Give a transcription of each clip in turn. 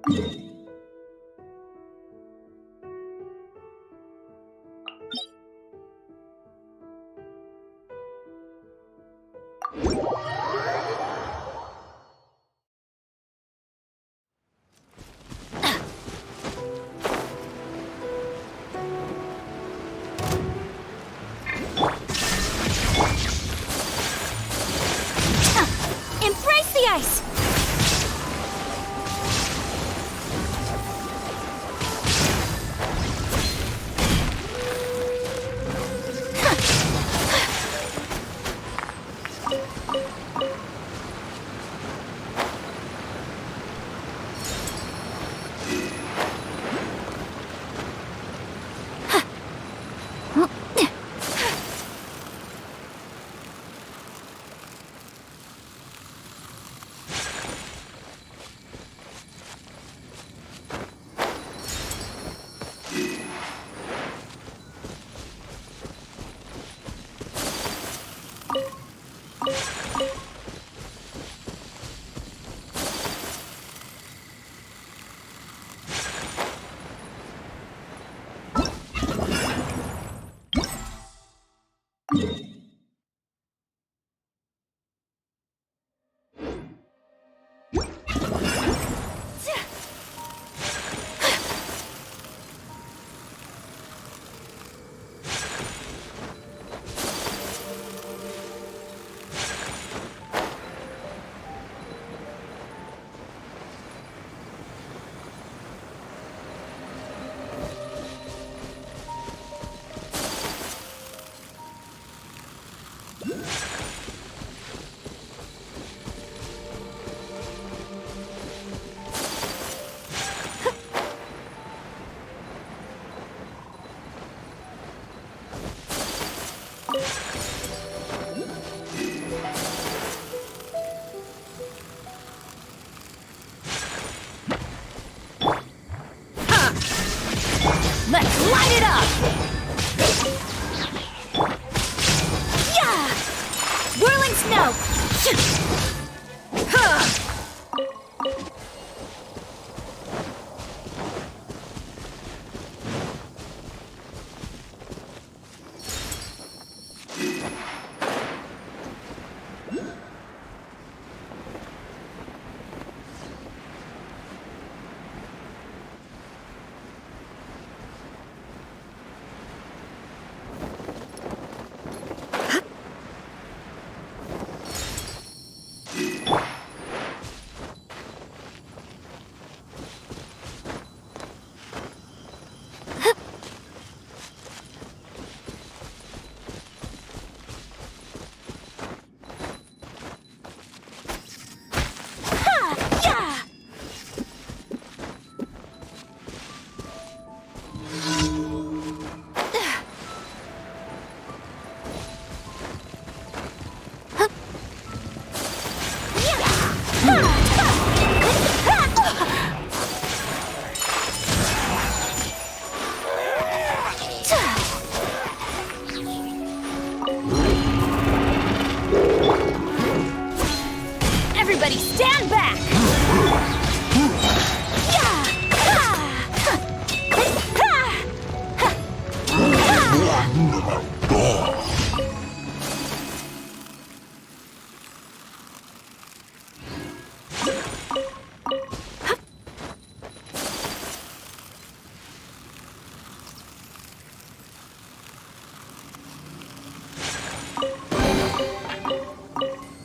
Embrace the ice! Let's light it up! Yeah! Whirling snow! Everybody stand back!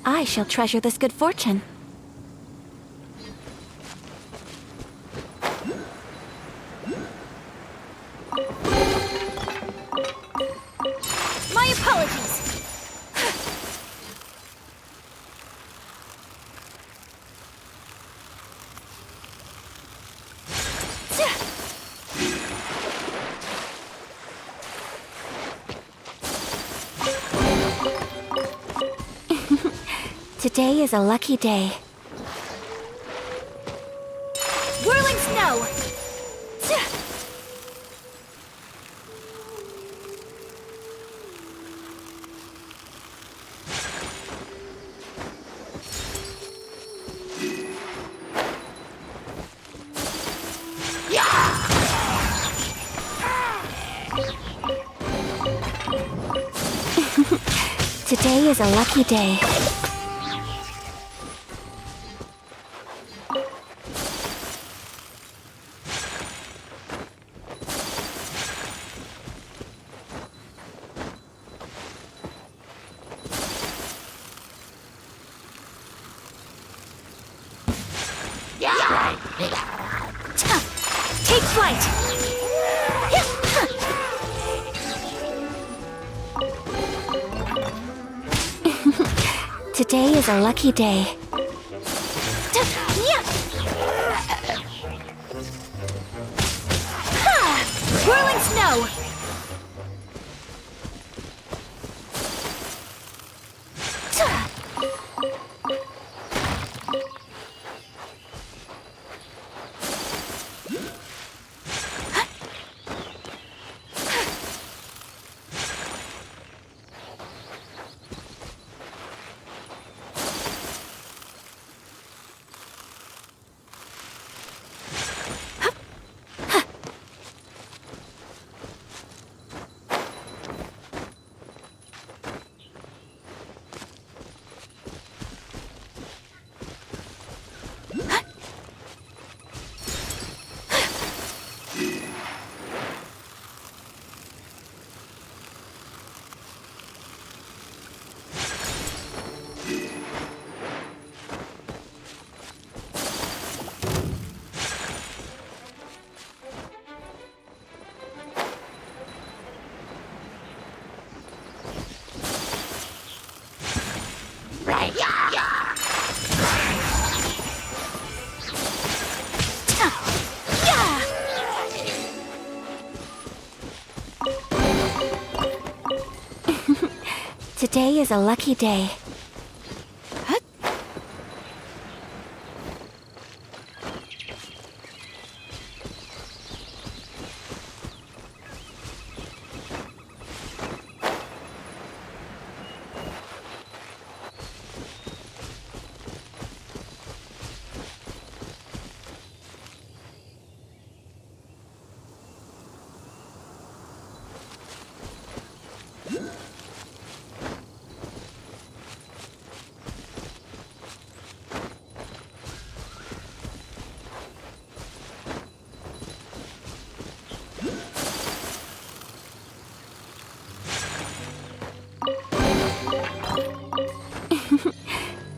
I shall treasure this good fortune. My apologies! Today is a lucky day. Whirling snow! Today is a lucky day. Take flight! Today is a lucky day. Whirling snow! Today is a lucky day.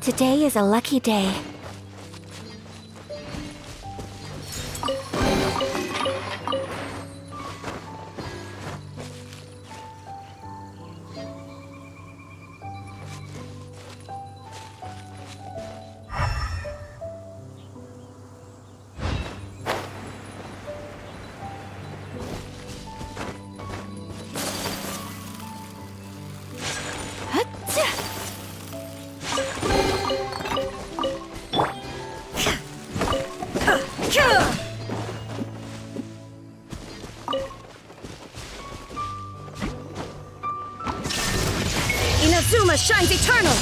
Today is a lucky day. Inazuma shines eternal!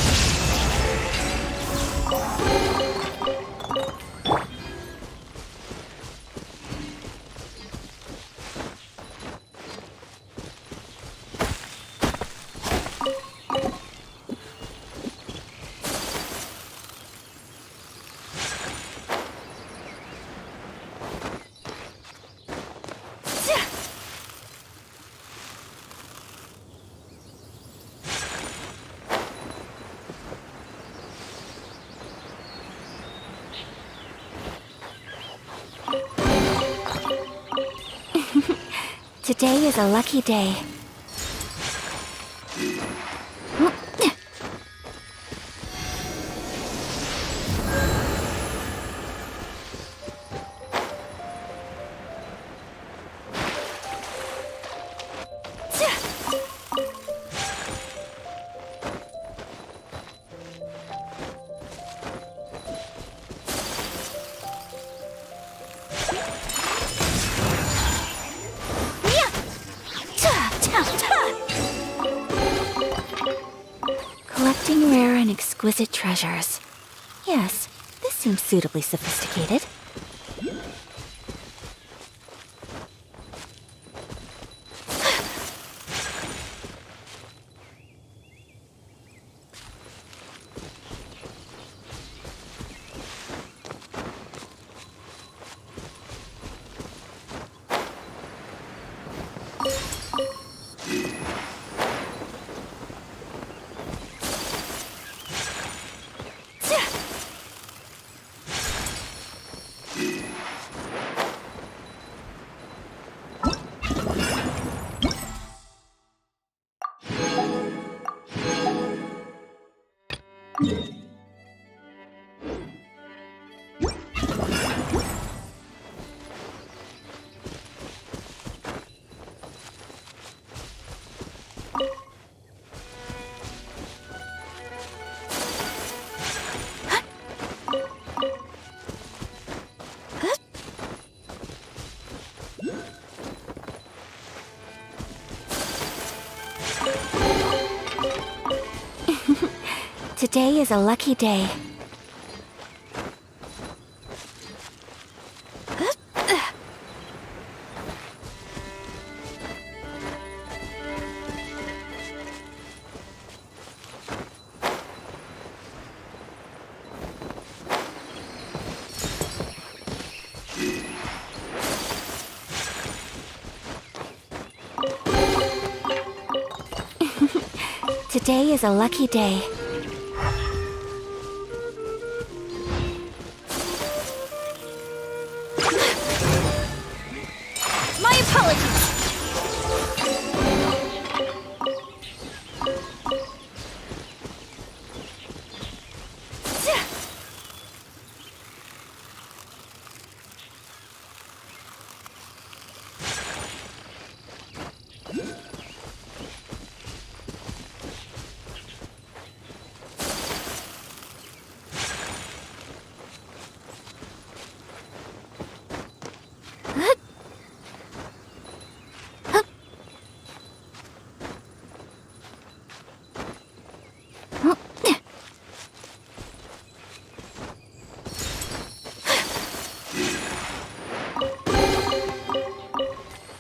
Today is a lucky day. Collecting rare and exquisite treasures. Yes, this seems suitably sophisticated. Today is a lucky day. Today is a lucky day. My apologies!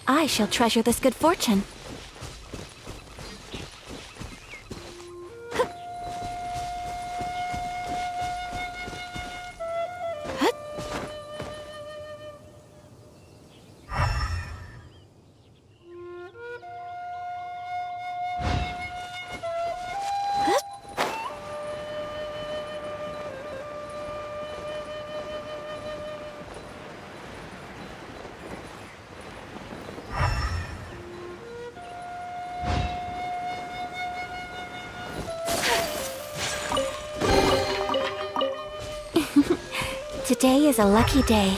I shall treasure this good fortune. Today is a lucky day.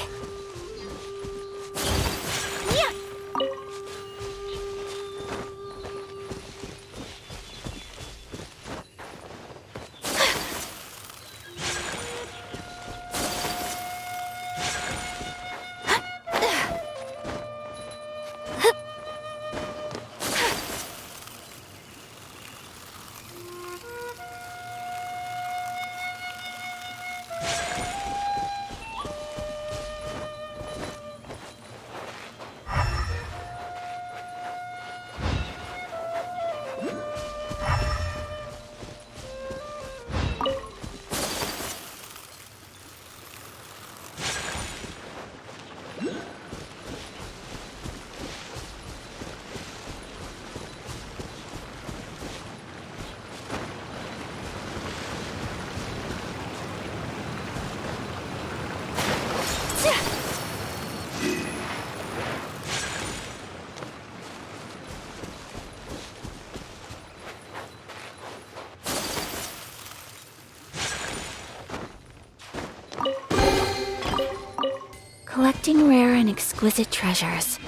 Collecting rare and exquisite treasures.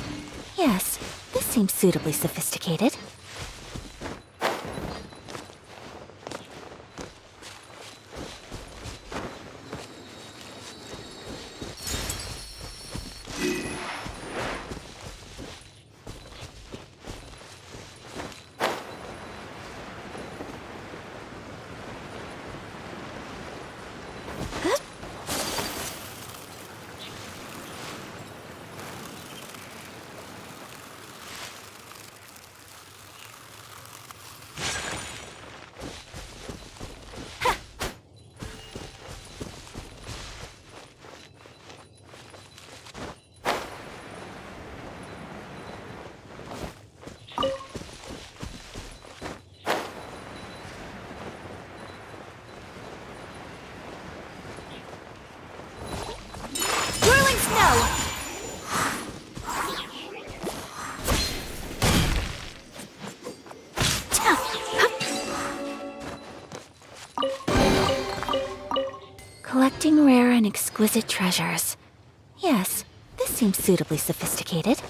Yes, this seems suitably sophisticated. snow! Collecting rare and exquisite treasures. Yes, this seems suitably sophisticated.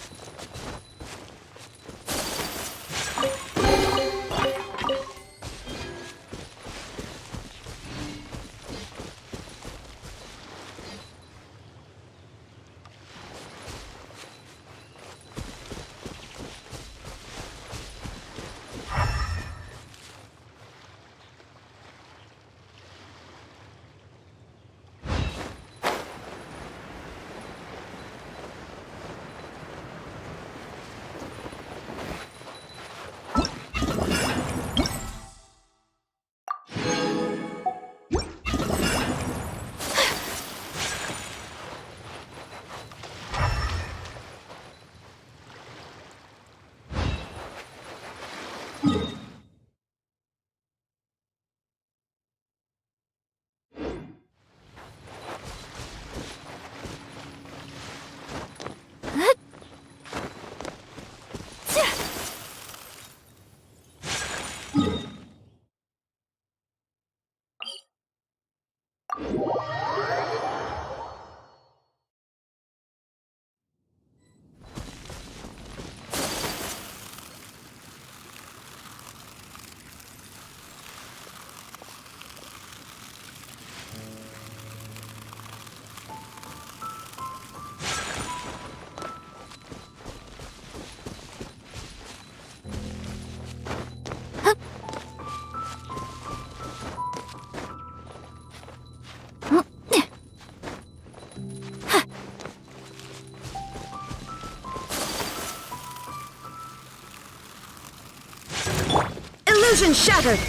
Illusion shattered!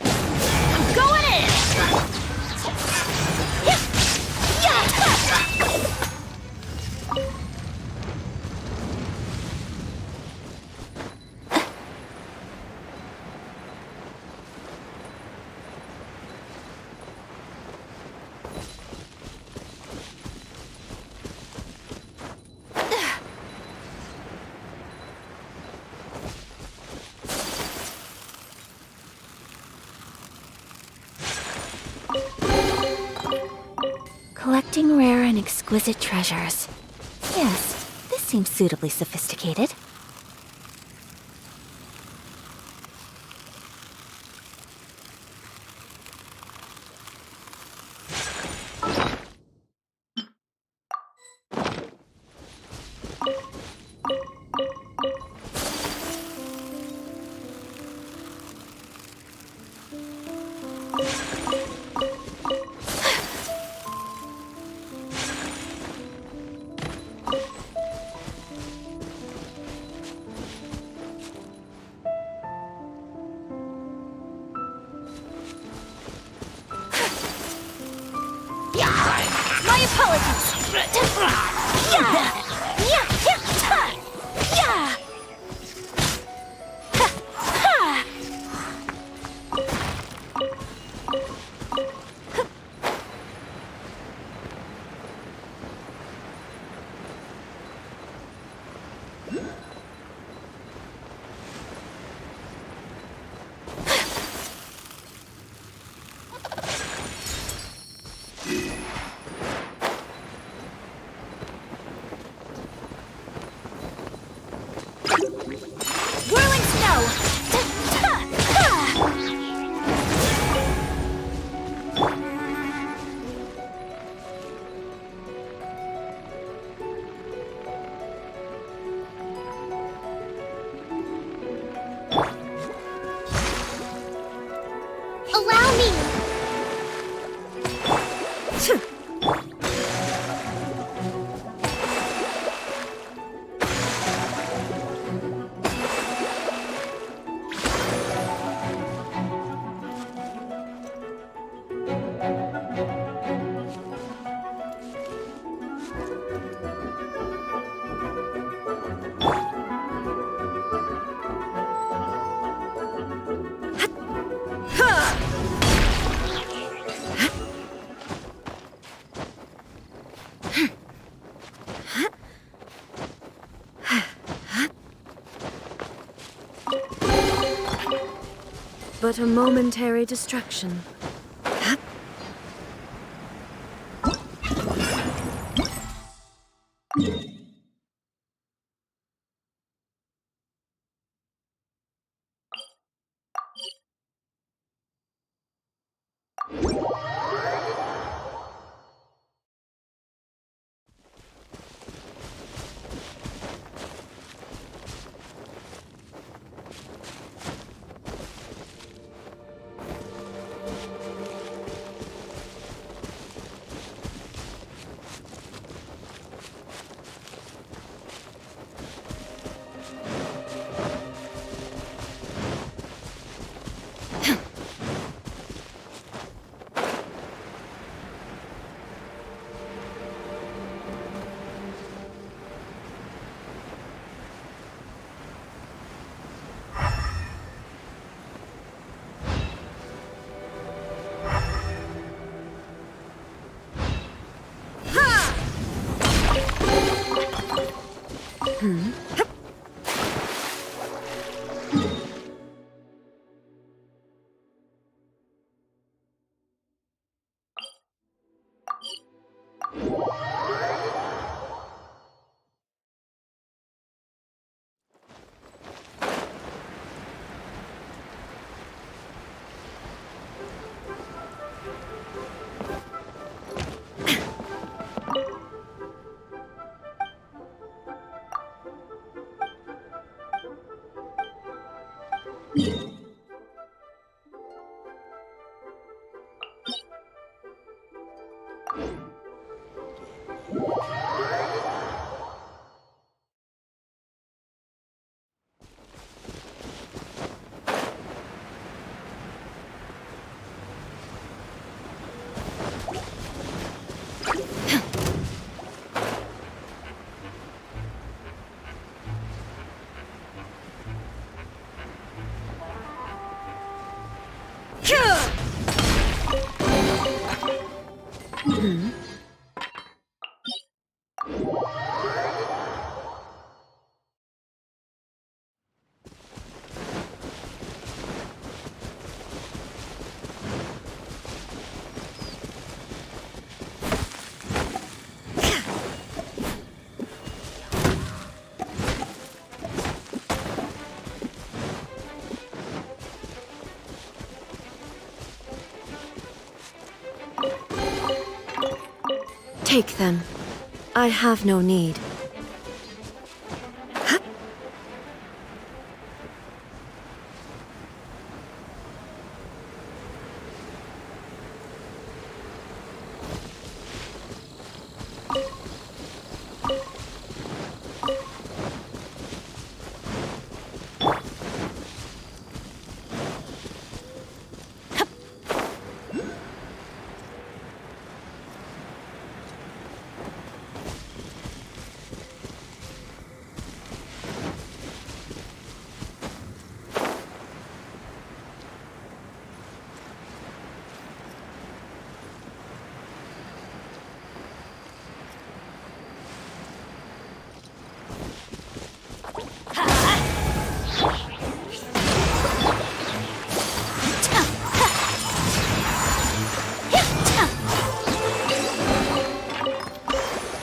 I'm going in! Collecting rare and exquisite treasures. Yes, this seems suitably sophisticated. My apologies! Whirling snow! Allow me! but a momentary distraction. Take them. I have no need.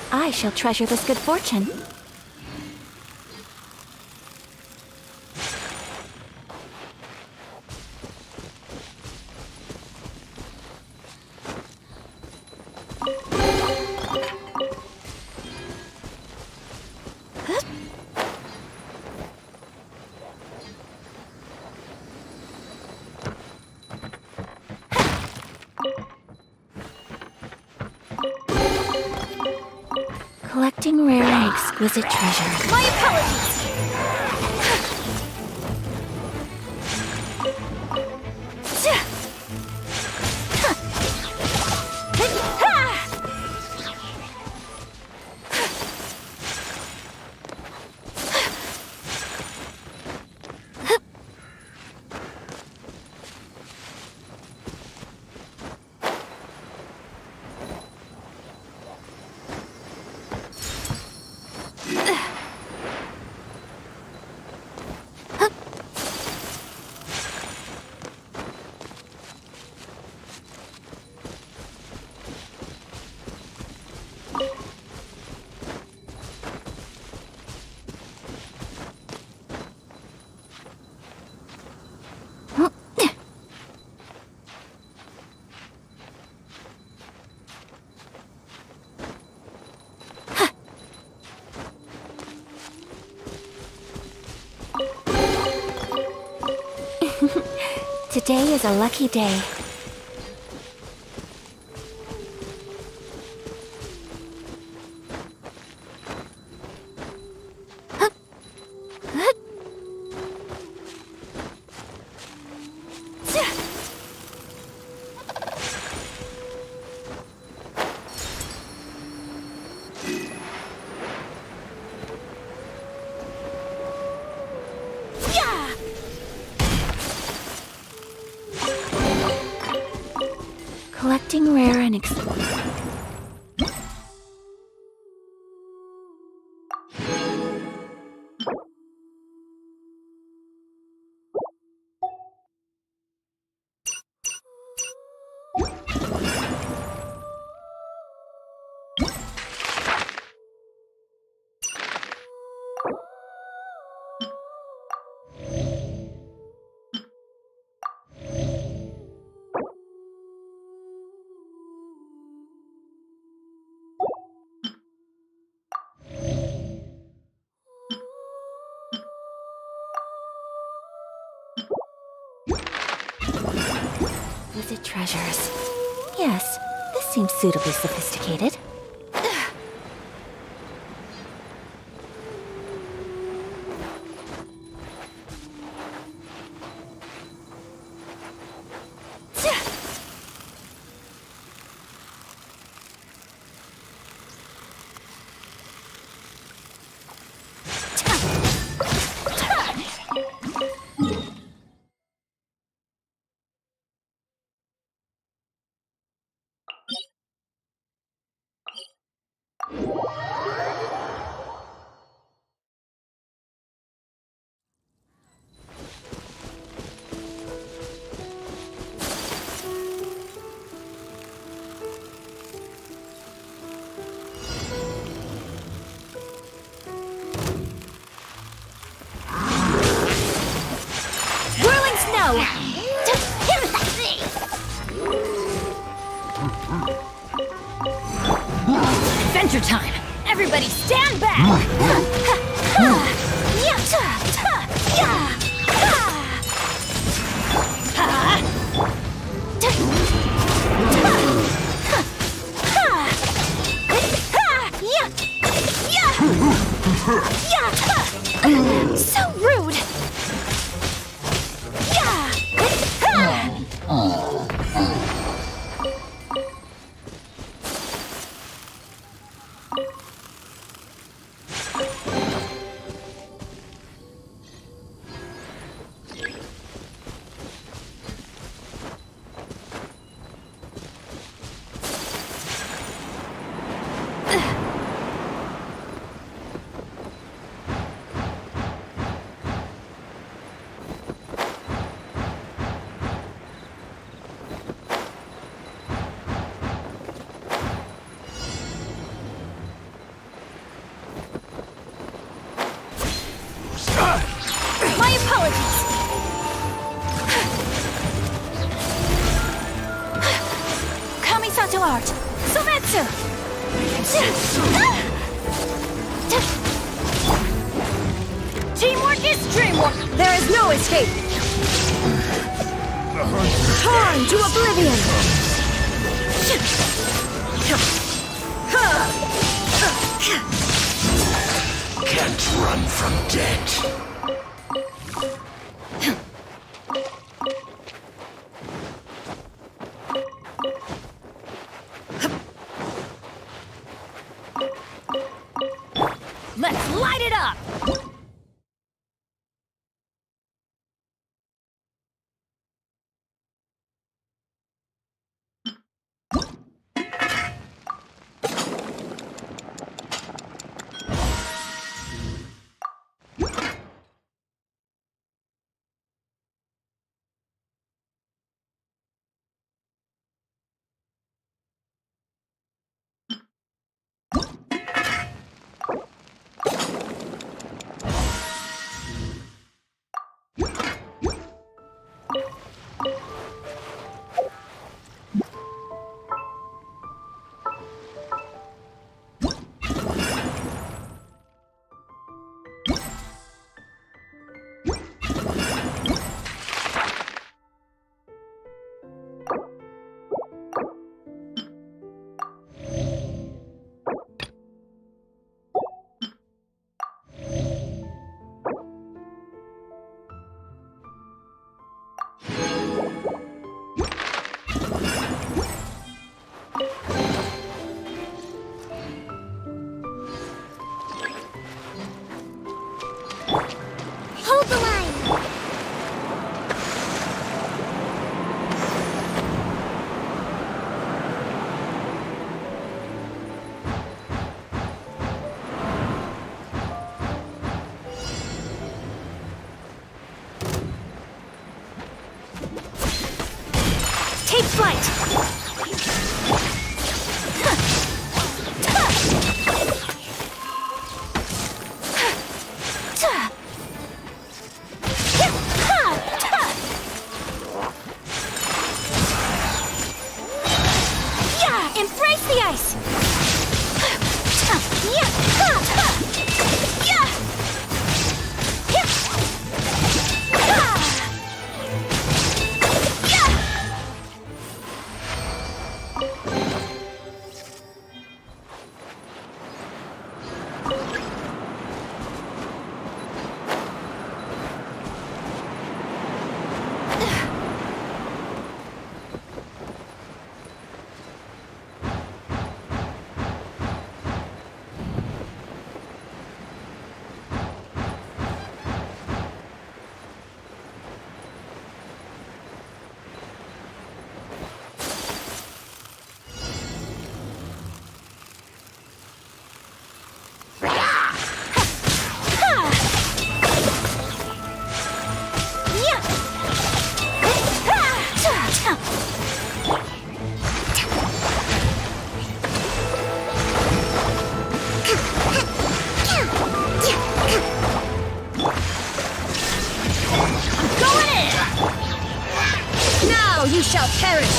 I shall treasure this good fortune. Collecting rare and exquisite treasures. My apologies! Today is a lucky day. Collecting rare and exquisite treasures. Yes, this seems suitably sophisticated. Adventure time! Everybody stand back! So rude! My apologies! Kamisato art! Sometsu! Teamwork is dreamwork! There is no escape! Torn to oblivion! Can't run from death. Let's light it up! might! Yeah, embrace the ice! Now you shall perish!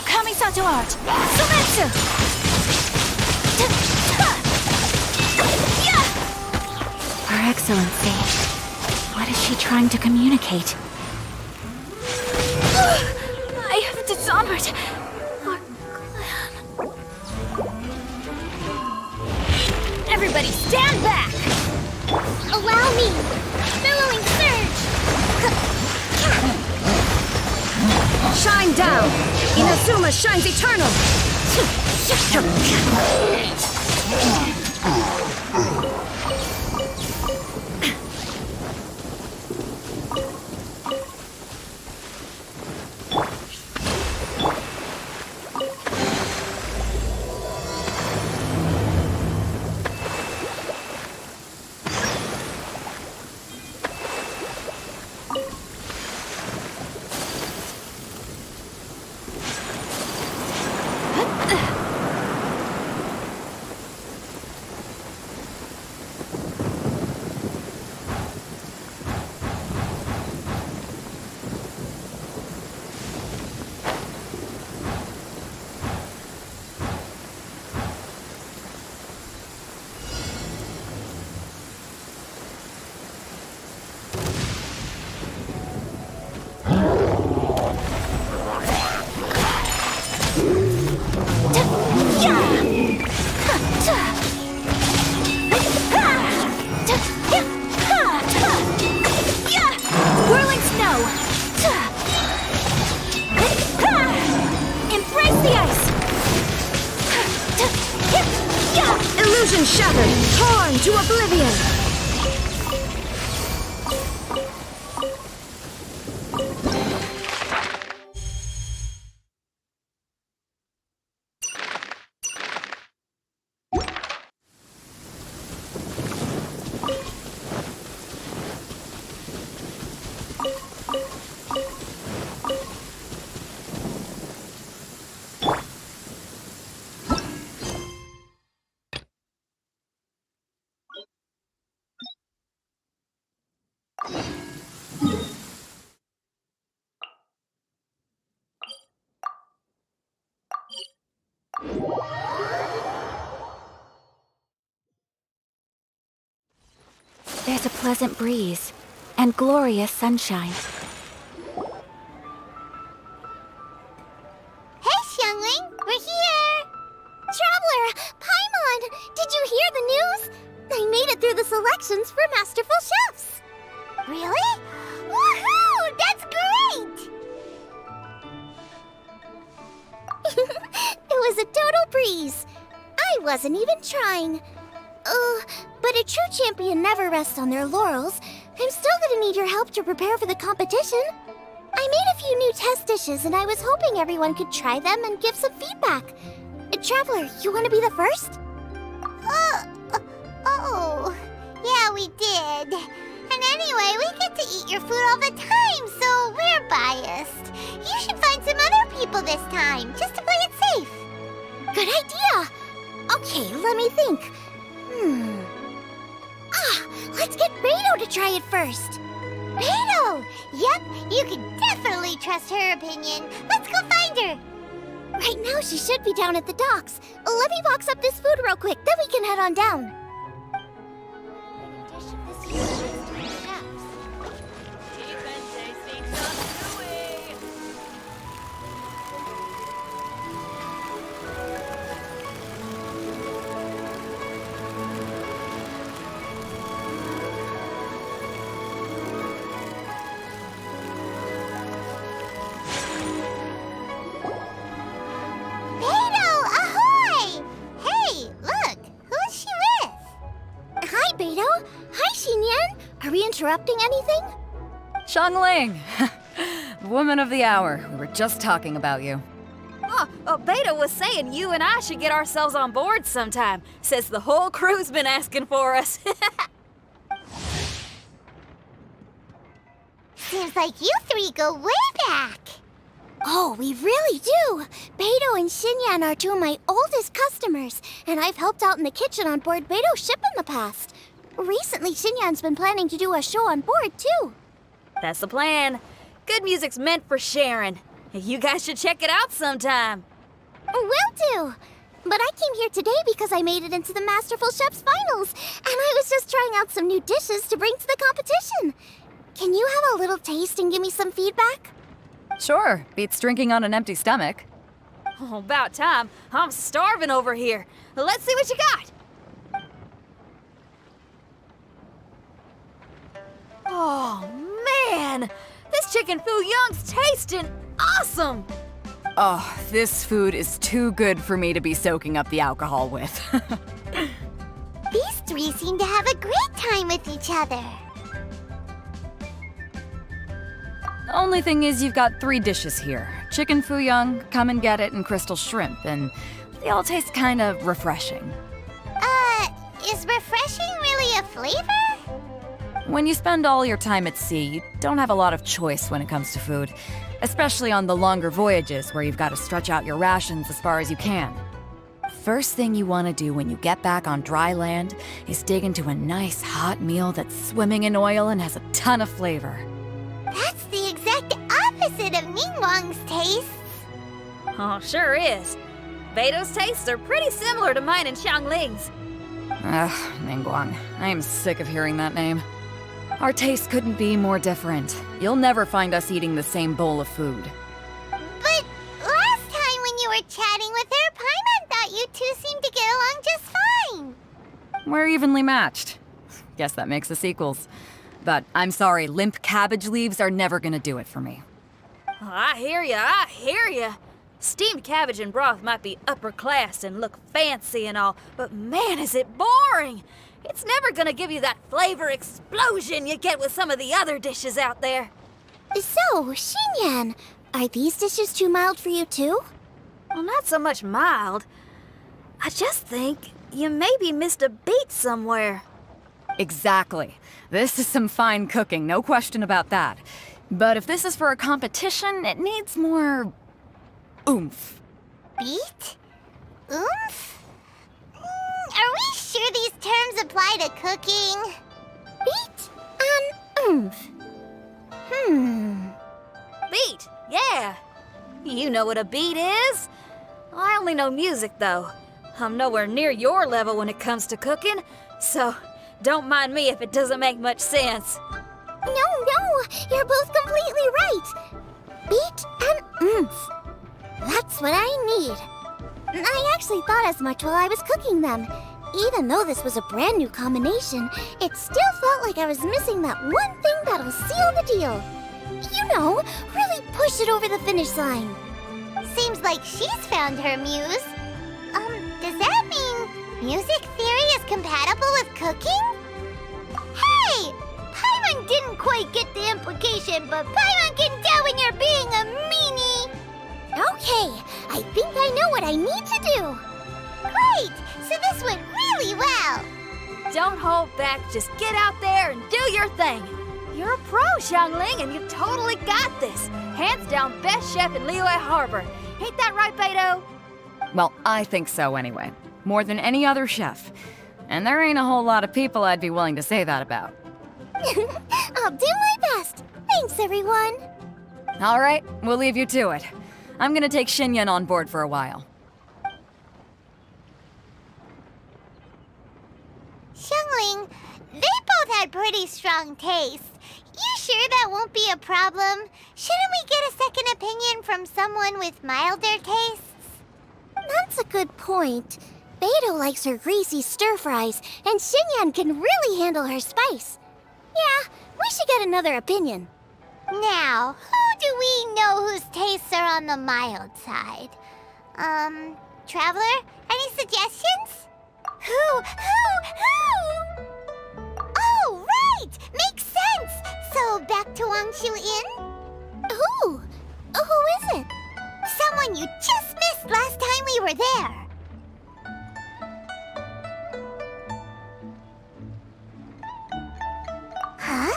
Kamisato art! Sumetsu! Her Excellency, what is she trying to communicate? I have dishonored our clan. Everybody stand back! Allow me! Billowing surge! Shine down! Inazuma shines eternal! Whirling snow! Embrace the ice! Illusion shattered! Torn to oblivion! There's a pleasant breeze and glorious sunshine. Hey, Xiangling, we're here! Traveler, Paimon, did you hear the news? I made it through the selections for Masterful Chefs! Really? Woohoo! That's great! It was a total breeze. I wasn't even trying. But a true champion never rests on their laurels. I'm still gonna need your help to prepare for the competition. I made a few new test dishes and I was hoping everyone could try them and give some feedback. Traveler, you want to be the first? Oh, yeah, we did. And anyway, we get to eat your food all the time, so we're biased. You should find some other people this time, just to play it safe. Good idea. Okay, let me think. Let's get Beto to try it first. Beto! Yep, you can definitely trust her opinion. Let's go find her. Right now, she should be down at the docks. Let me box up this food real quick, then we can head on down. Are we interrupting anything? Xiangling! Woman of the hour. We were just talking about you. Beta was saying you and I should get ourselves on board sometime. Says the whole crew's been asking for us. Seems like you three go way back. Oh, we really do. Beto and Xinyan are two of my oldest customers, and I've helped out in the kitchen on board Beto's ship in the past. Recently, Xinyan's been planning to do a show on board, too. That's the plan. Good music's meant for sharing. You guys should check it out sometime. Will do. But I came here today because I made it into the Masterful Chef's finals, and I was just trying out some new dishes to bring to the competition. Can you have a little taste and give me some feedback? Sure, beats drinking on an empty stomach. Oh, about time. I'm starving over here. Let's see what you got. Oh, man! This chicken foo young's tasting awesome! Oh, this food is too good for me to be soaking up the alcohol with. These three seem to have a great time with each other. The only thing is you've got 3 dishes here. Chicken foo young, come and get it, and crystal shrimp, and they all taste kind of refreshing. Is refreshing really a flavor? When you spend all your time at sea, you don't have a lot of choice when it comes to food, especially on the longer voyages where you've got to stretch out your rations as far as you can. First thing you want to do when you get back on dry land is dig into a nice hot meal that's swimming in oil and has a ton of flavor. That's the exact opposite of Ningguang's tastes. Oh, sure is. Beto's tastes are pretty similar to mine and Xiangling's. Ugh, Ningguang. I am sick of hearing that name. Our tastes couldn't be more different. You'll never find us eating the same bowl of food. But last time when you were chatting with her, Paimon thought you two seemed to get along just fine. We're evenly matched. Guess that makes us equals. But I'm sorry, limp cabbage leaves are never gonna do it for me. Oh, I hear ya. Steamed cabbage and broth might be upper class and look fancy and all, but man, is it boring! It's never gonna give you that flavor explosion you get with some of the other dishes out there. So, Xinyan, are these dishes too mild for you too? Well, not so much mild. I just think you maybe missed a beat somewhere. Exactly. This is some fine cooking, no question about that. But if this is for a competition, it needs more oomph. Beat? Oomph? Are we sure these terms apply to cooking? Beat and oomph. Beat, yeah. You know what a beat is? I only know music, though. I'm nowhere near your level when it comes to cooking, so Don't mind me if it doesn't make much sense. No, you're both completely right. Beat and oomph. That's what I need. I actually thought as much while I was cooking them. Even though this was a brand new combination, it still felt like I was missing that one thing that'll seal the deal. You know, really push it over the finish line. Seems like she's found her muse. Does that mean music theory is compatible with cooking? Hey! Paimon didn't quite get the implication, but Paimon can tell when you're being a meanie. Okay, I think I know what I need to do. Great! So this went really well. Don't hold back, just get out there and do your thing. You're a pro, Xiangling, and you've totally got this. Hands down best chef in Liyue Harbor. Ain't that right, Beto? Well, I think so anyway. More than any other chef. And there ain't a whole lot of people I'd be willing to say that about. I'll do my best. Thanks, everyone. All right, we'll leave you to it. I'm gonna take Xinyan on board for a while. Xiangling, they both had pretty strong taste. You sure that won't be a problem? Shouldn't we get a second opinion from someone with milder tastes? That's a good point. Beto likes her greasy stir-fries, and Xinyan can really handle her spice. Yeah, we should get another opinion. Now, who do we know whose tastes are on the mild side? Traveler, any suggestions? Who? Oh, right! Makes sense! So, back to Wangshu Inn? Who? Who is it? Someone you just missed last time we were there. Huh?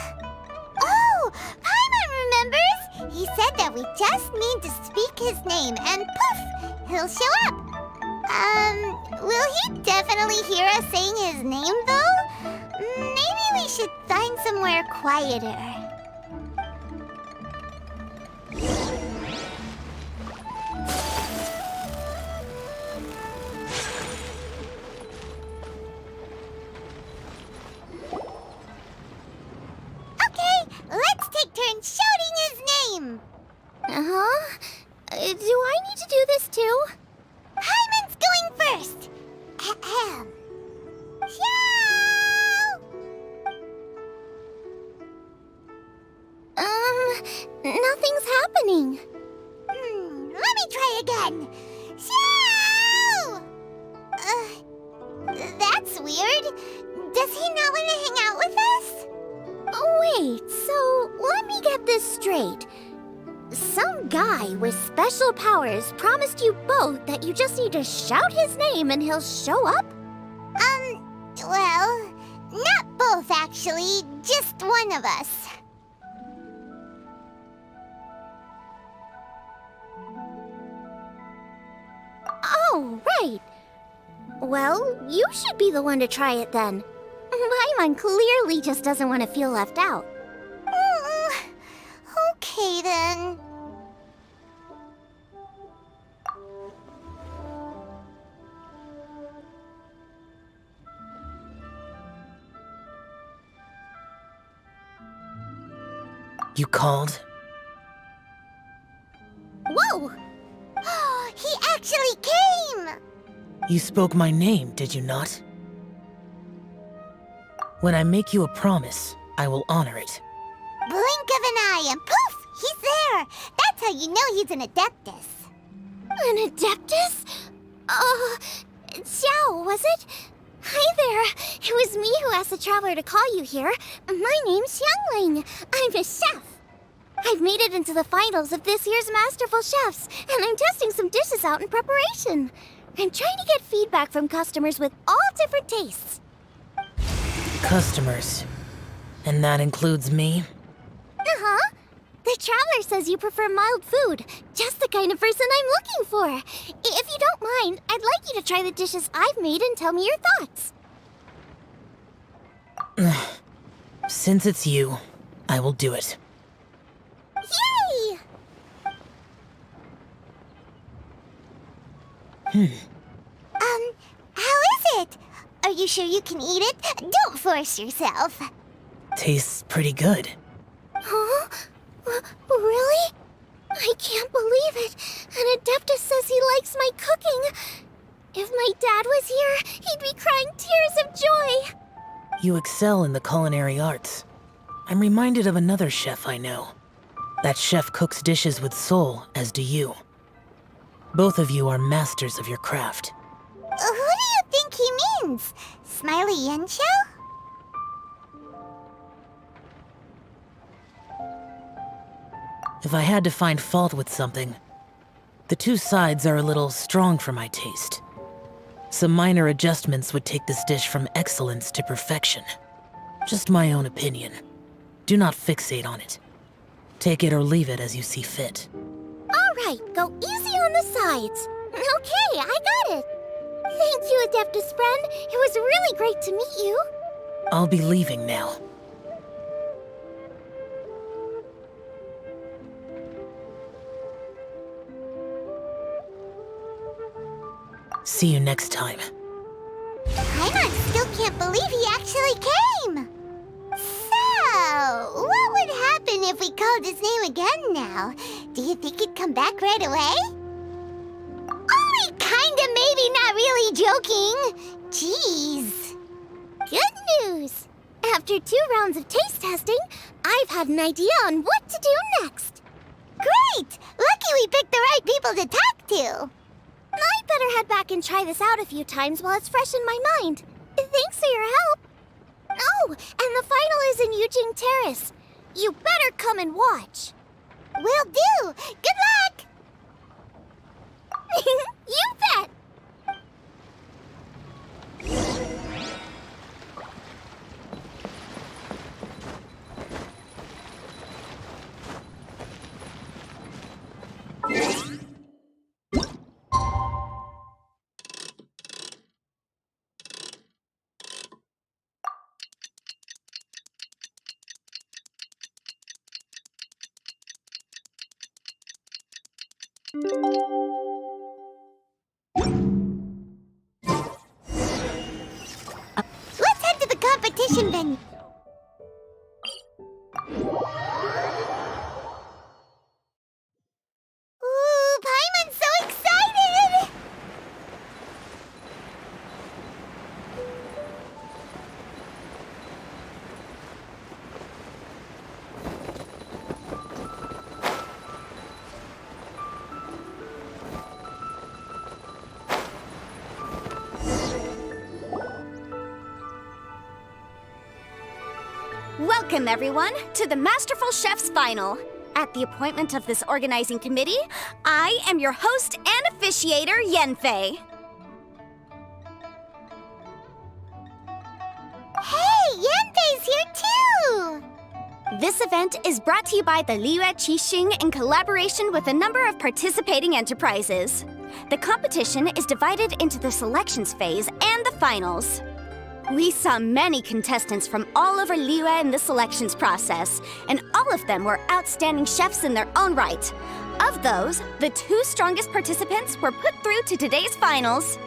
Oh, Paimon remembers! He said that we just need to speak his name and poof, he'll show up. Will he definitely hear us saying his name though? Maybe we should find somewhere quieter. Okay, let's take turns shouting his name. Uh-huh. Do I need to do this too? Hyman's going first. Ahem. Shout! Nothing's happening. Let me try again. Shout! That's weird. Does he not want to hang out with us? Wait, so let me get this straight. Some guy with special powers promised you both that you just need to shout his name and he'll show up? Well, not both actually, just one of us. Oh, right. Well, you should be the one to try it then. Paimon clearly just doesn't want to feel left out. Okay then. You called? Whoa! He actually came! You spoke my name, did you not? When I make you a promise, I will honor it. Blink of an eye and poof! He's there! That's how you know he's an Adeptus. An Adeptus? Xiao, was it? Hi there. It was me who asked the Traveler to call you here. My name's Xiangling. I'm a chef. I've made it into the finals of this year's Masterful Chefs, and I'm testing some dishes out in preparation. I'm trying to get feedback from customers with all different tastes. Customers. And that includes me? Uh-huh. The Traveler says you prefer mild food, just the kind of person I'm looking for. If you don't mind, I'd like you to try the dishes I've made and tell me your thoughts. Since it's you, I will do it. Yay! How is it? Are Are you sure you can eat it? Don't force yourself. Tastes pretty good. Huh? Really? I can't believe it. And Adeptus says he likes my cooking. If my dad was here, he'd be crying tears of joy. You excel in the culinary arts. I'm reminded of another chef I know. That chef cooks dishes with soul, as do you. Both of you are masters of your craft. Who do you think he means? Smiley Yancho? If I had to find fault with something, the two sides are a little strong for my taste. Some minor adjustments would take this dish from excellence to perfection. Just my own opinion. Do not fixate on it. Take it or leave it as you see fit. All right, go easy on the sides. Okay, I got it. Thank you, Adeptus friend. It was really great to meet you. I'll be leaving now. See you next time. Paimon still can't believe he actually came. So, what would happen if we called his name again now? Do you think he'd come back right away? Only kinda, maybe, not really joking. Jeez. Good news. After 2 rounds of taste testing, I've had an idea on what to do next. Great! Lucky we picked the right people to talk to. I'd better head back and try this out a few times while it's fresh in my mind. Thanks for your help. Oh, and the final is in Yujing Terrace. You better come and watch. Will do. Good luck! You bet! Let's head to the competition venue. Ooh, Paimon's so excited! Welcome, everyone, to the Masterful Chef's Final. At the appointment of this organizing committee, I am your host and officiator, Yanfei. Hey, Yanfei's here too! This event is brought to you by the Liyue Qixing in collaboration with a number of participating enterprises. The competition is divided into the selections phase and the finals. We saw many contestants from all over Liyue in the selections process, and all of them were outstanding chefs in their own right. Of those, the 2 strongest participants were put through to today's finals.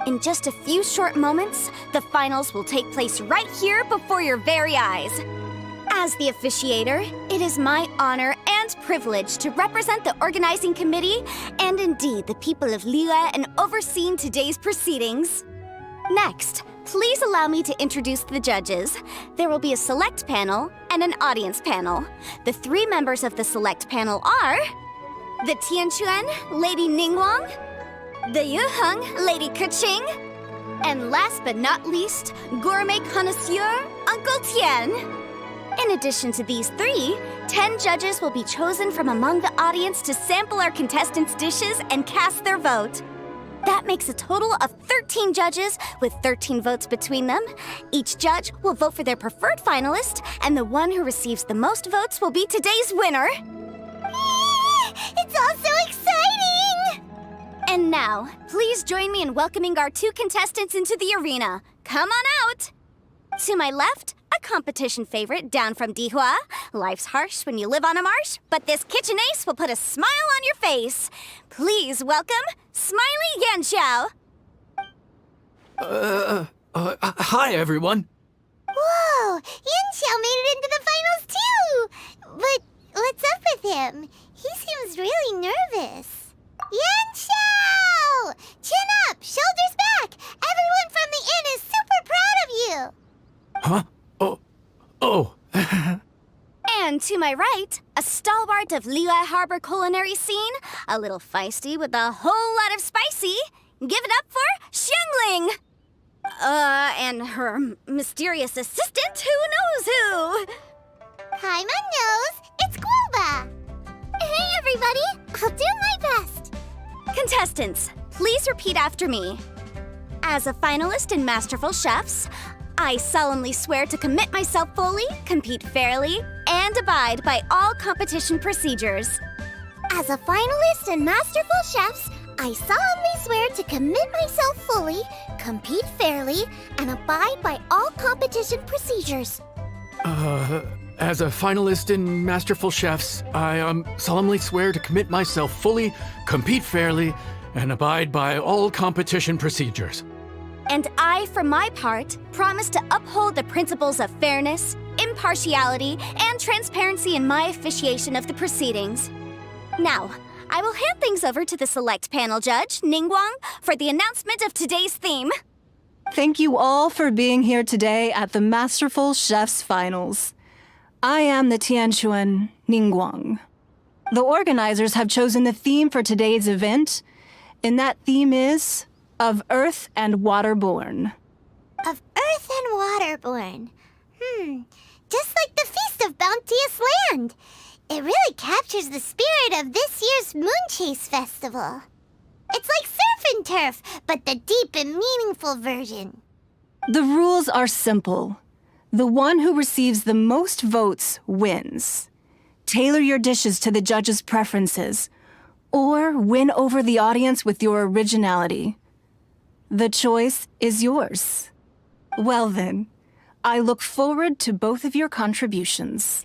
In just a few short moments, the finals will take place right here before your very eyes. As the officiator, it is my honor and privilege to represent the organizing committee and indeed the people of Liyue in overseeing today's proceedings. Next, please allow me to introduce the judges. There will be a select panel and an audience panel. The 3 members of the select panel are the Tianquan, Lady Ningguang, the Yuheng, Lady Keqing, and last but not least, gourmet connoisseur, Uncle Tian. In addition to these 3, 10 judges will be chosen from among the audience to sample our contestants' dishes and cast their vote. That makes a total of 13 judges with 13 votes between them. Each judge will vote for their preferred finalist, and the one who receives the most votes will be today's winner. It's all so exciting! And now, please join me in welcoming our 2 contestants into the arena. Come on out! To my left, a competition favorite down from Dihua. Life's harsh when you live on a marsh, but this kitchen ace will put a smile on your face. Please welcome Smiley Yanxiao. Hi, everyone. Whoa! Yin made it into the finals too! But what's up with him? He seems really nervous. Yin! Chin up! Shoulders back! Everyone from the inn is super proud of you! Huh? Oh. And to my right, a stalwart of Liyue Harbor culinary scene, a little feisty with a whole lot of spicy. Give it up for Xiangling! And her mysterious assistant, who knows who? Hi, my nose! It's Guoba! Hey, everybody! I'll do my best. Contestants, please repeat after me. As a finalist in Masterful Chefs, I solemnly swear to commit myself fully, compete fairly, and abide by all competition procedures. As a finalist in Masterful Chefs, I solemnly swear to commit myself fully, compete fairly, and abide by all competition procedures. As a finalist in Masterful Chefs, I solemnly swear to commit myself fully, compete fairly, and abide by all competition procedures. And I, for my part, promise to uphold the principles of fairness, impartiality, and transparency in my officiation of the proceedings. Now, I will hand things over to the select panel judge, Ningguang, for the announcement of today's theme. Thank you all for being here today at the Masterful Chefs Finals. I am the Tianquan Ningguang. The organizers have chosen the theme for today's event, and that theme is Of Earth and Waterborn. Of Earth and Waterborn. Just like the Feast of Bounteous Land. It really captures the spirit of this year's Moonchase Festival. It's like surf and turf, but the deep and meaningful version. The rules are simple. The one who receives the most votes wins. Tailor your dishes to the judges' preferences, or win over the audience with your originality. The choice is yours. Well then, I look forward to both of your contributions.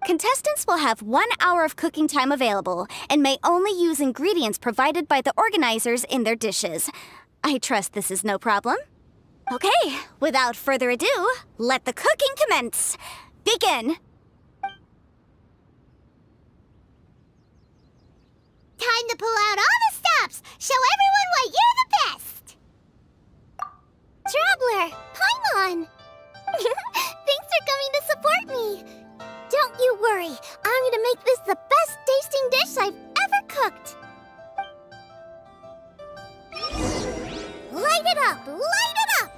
Contestants will have 1 hour of cooking time available and may only use ingredients provided by the organizers in their dishes. I trust this is no problem. Okay, without further ado, let the cooking commence. Begin. Time to pull out all the stops. Show everyone why you're the best. Traveler, Paimon! Thanks for coming to support me. Don't you worry, I'm gonna make this the best tasting dish I've ever cooked. Light it up! Light it up!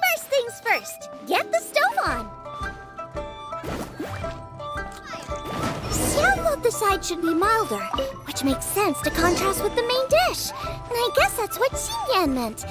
First things first, get the stove on. Xiao thought the side should be milder, which makes sense to contrast with the main dish. And I guess that's what Xinyan meant.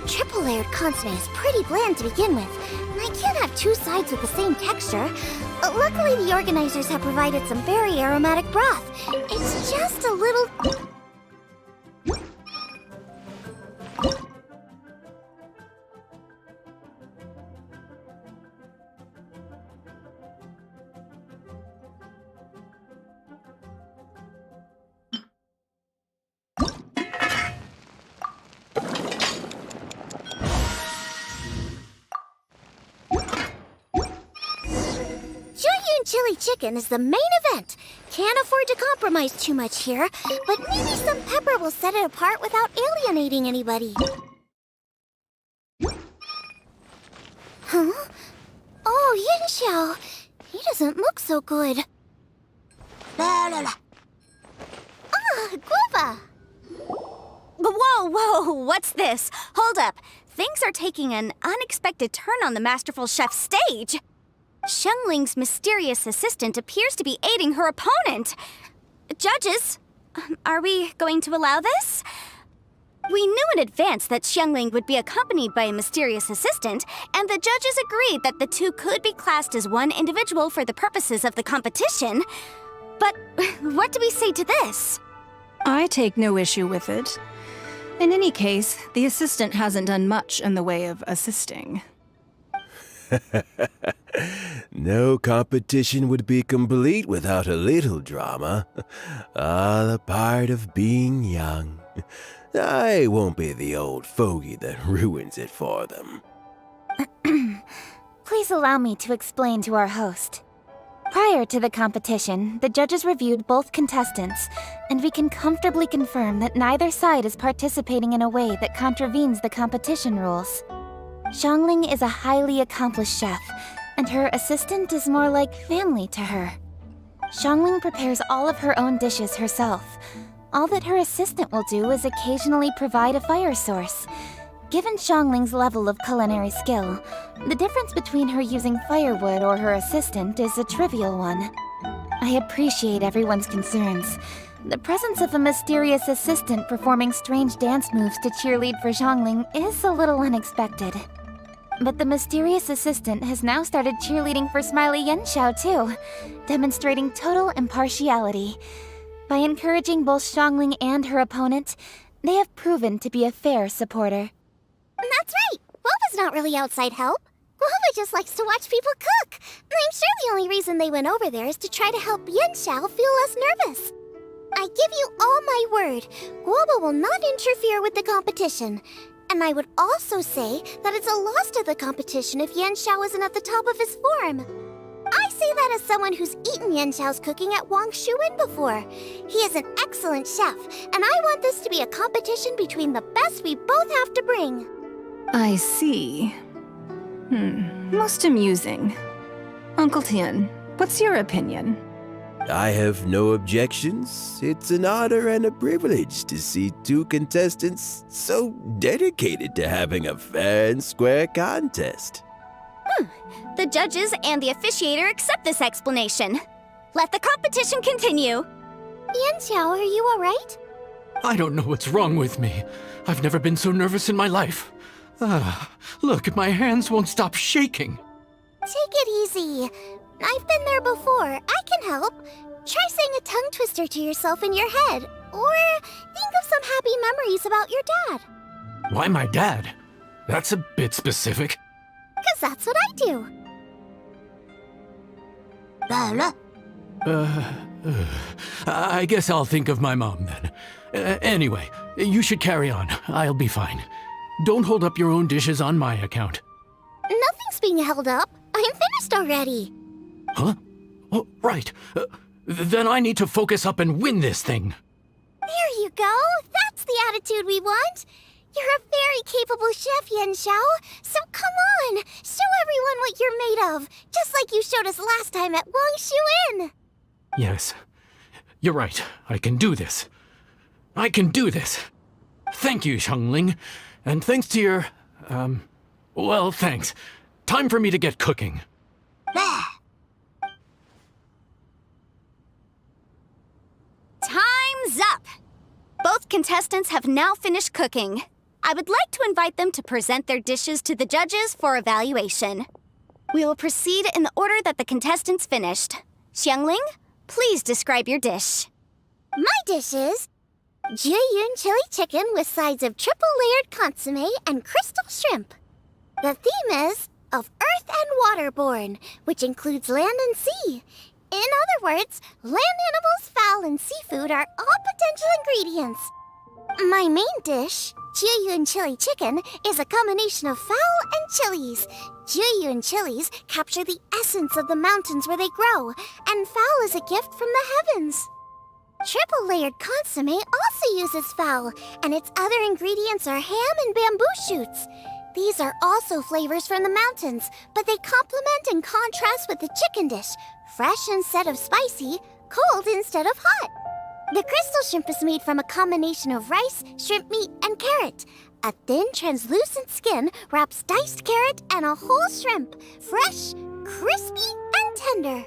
Triple-layered consomme is pretty bland to begin with, and I can't have two sides with the same texture. Luckily, the organizers have provided some very aromatic broth. It's just a little... Chili chicken is the main event. Can't afford to compromise too much here, but maybe some pepper will set it apart without alienating anybody. Huh? Oh, Yin. He doesn't look so good. Ah, Guoba! Whoa, what's this? Hold up. Things are taking an unexpected turn on the Masterful Chef stage. Xiangling's mysterious assistant appears to be aiding her opponent. Judges, are we going to allow this? We knew in advance that Xiangling would be accompanied by a mysterious assistant, and the judges agreed that the two could be classed as one individual for the purposes of the competition. But what do we say to this? I take no issue with it. In any case, the assistant hasn't done much in the way of assisting. No competition would be complete without a little drama. All a part of being young. I won't be the old fogey that ruins it for them. Please allow me to explain to our host. Prior to the competition, the judges reviewed both contestants, and we can comfortably confirm that neither side is participating in a way that contravenes the competition rules. Xiangling is a highly accomplished chef, and her assistant is more like family to her. Xiangling prepares all of her own dishes herself. All that her assistant will do is occasionally provide a fire source. Given Xiangling's level of culinary skill, the difference between her using firewood or her assistant is a trivial one. I appreciate everyone's concerns. The presence of a mysterious assistant performing strange dance moves to cheerlead for Xiangling is a little unexpected. But the mysterious assistant has now started cheerleading for Smiley Yanxiao too, demonstrating total impartiality. By encouraging both Xiangling and her opponent, they have proven to be a fair supporter. That's right! Guoba's not really outside help. Guoba just likes to watch people cook. I'm sure the only reason they went over there is to try to help Yanxiao feel less nervous. I give you all my word, Guoba will not interfere with the competition. And I would also say that it's a loss to the competition if Yanxiao isn't at the top of his form. I say that as someone who's eaten Yanxiao's cooking at Wang Shuin before. He is an excellent chef, and I want this to be a competition between the best we both have to bring. I see. Most amusing. Uncle Tian, what's your opinion? I have no objections. It's an honor and a privilege to see two contestants so dedicated to having a fair and square contest. The judges and the officiator accept this explanation. Let the competition continue. Yanxiao, are you alright? I don't know what's wrong with me. I've never been so nervous in my life. Look, my hands won't stop shaking. Take it easy. I've been there before. I can help. Try saying a tongue twister to yourself in your head. Or think of some happy memories about your dad. Why my dad? That's a bit specific. 'Cause that's what I do. I guess I'll think of my mom then. Anyway, you should carry on. I'll be fine. Don't hold up your own dishes on my account. Nothing's being held up. I'm finished already. Huh? Oh, right. Then I need to focus up and win this thing. There you go. That's the attitude we want. You're a very capable chef, Yanxiao. So come on, show everyone what you're made of, just like you showed us last time at Wang Shuin. Yes, you're right. I can do this. I can do this. Thank you, Xiangling. And thanks to your, well, thanks. Time for me to get cooking. Time's up! Both contestants have now finished cooking. I would like to invite them to present their dishes to the judges for evaluation. We will proceed in the order that the contestants finished. Xiangling, please describe your dish. My dish is Jieyun chili chicken with sides of triple-layered consomme and crystal shrimp. The theme is of earth and waterborne, which includes land and sea. In other words, land animals, fowl, and seafood are all potential ingredients. My main dish, Jieyun chili chicken, is a combination of fowl and chilies. Jieyun chilies capture the essence of the mountains where they grow, and fowl is a gift from the heavens. Triple-layered consomme also uses fowl, and its other ingredients are ham and bamboo shoots. These are also flavors from the mountains, but they complement and contrast with the chicken dish, fresh instead of spicy, cold instead of hot. The crystal shrimp is made from a combination of rice, shrimp meat, and carrot. A thin, translucent skin wraps diced carrot and a whole shrimp, fresh, crispy, and tender.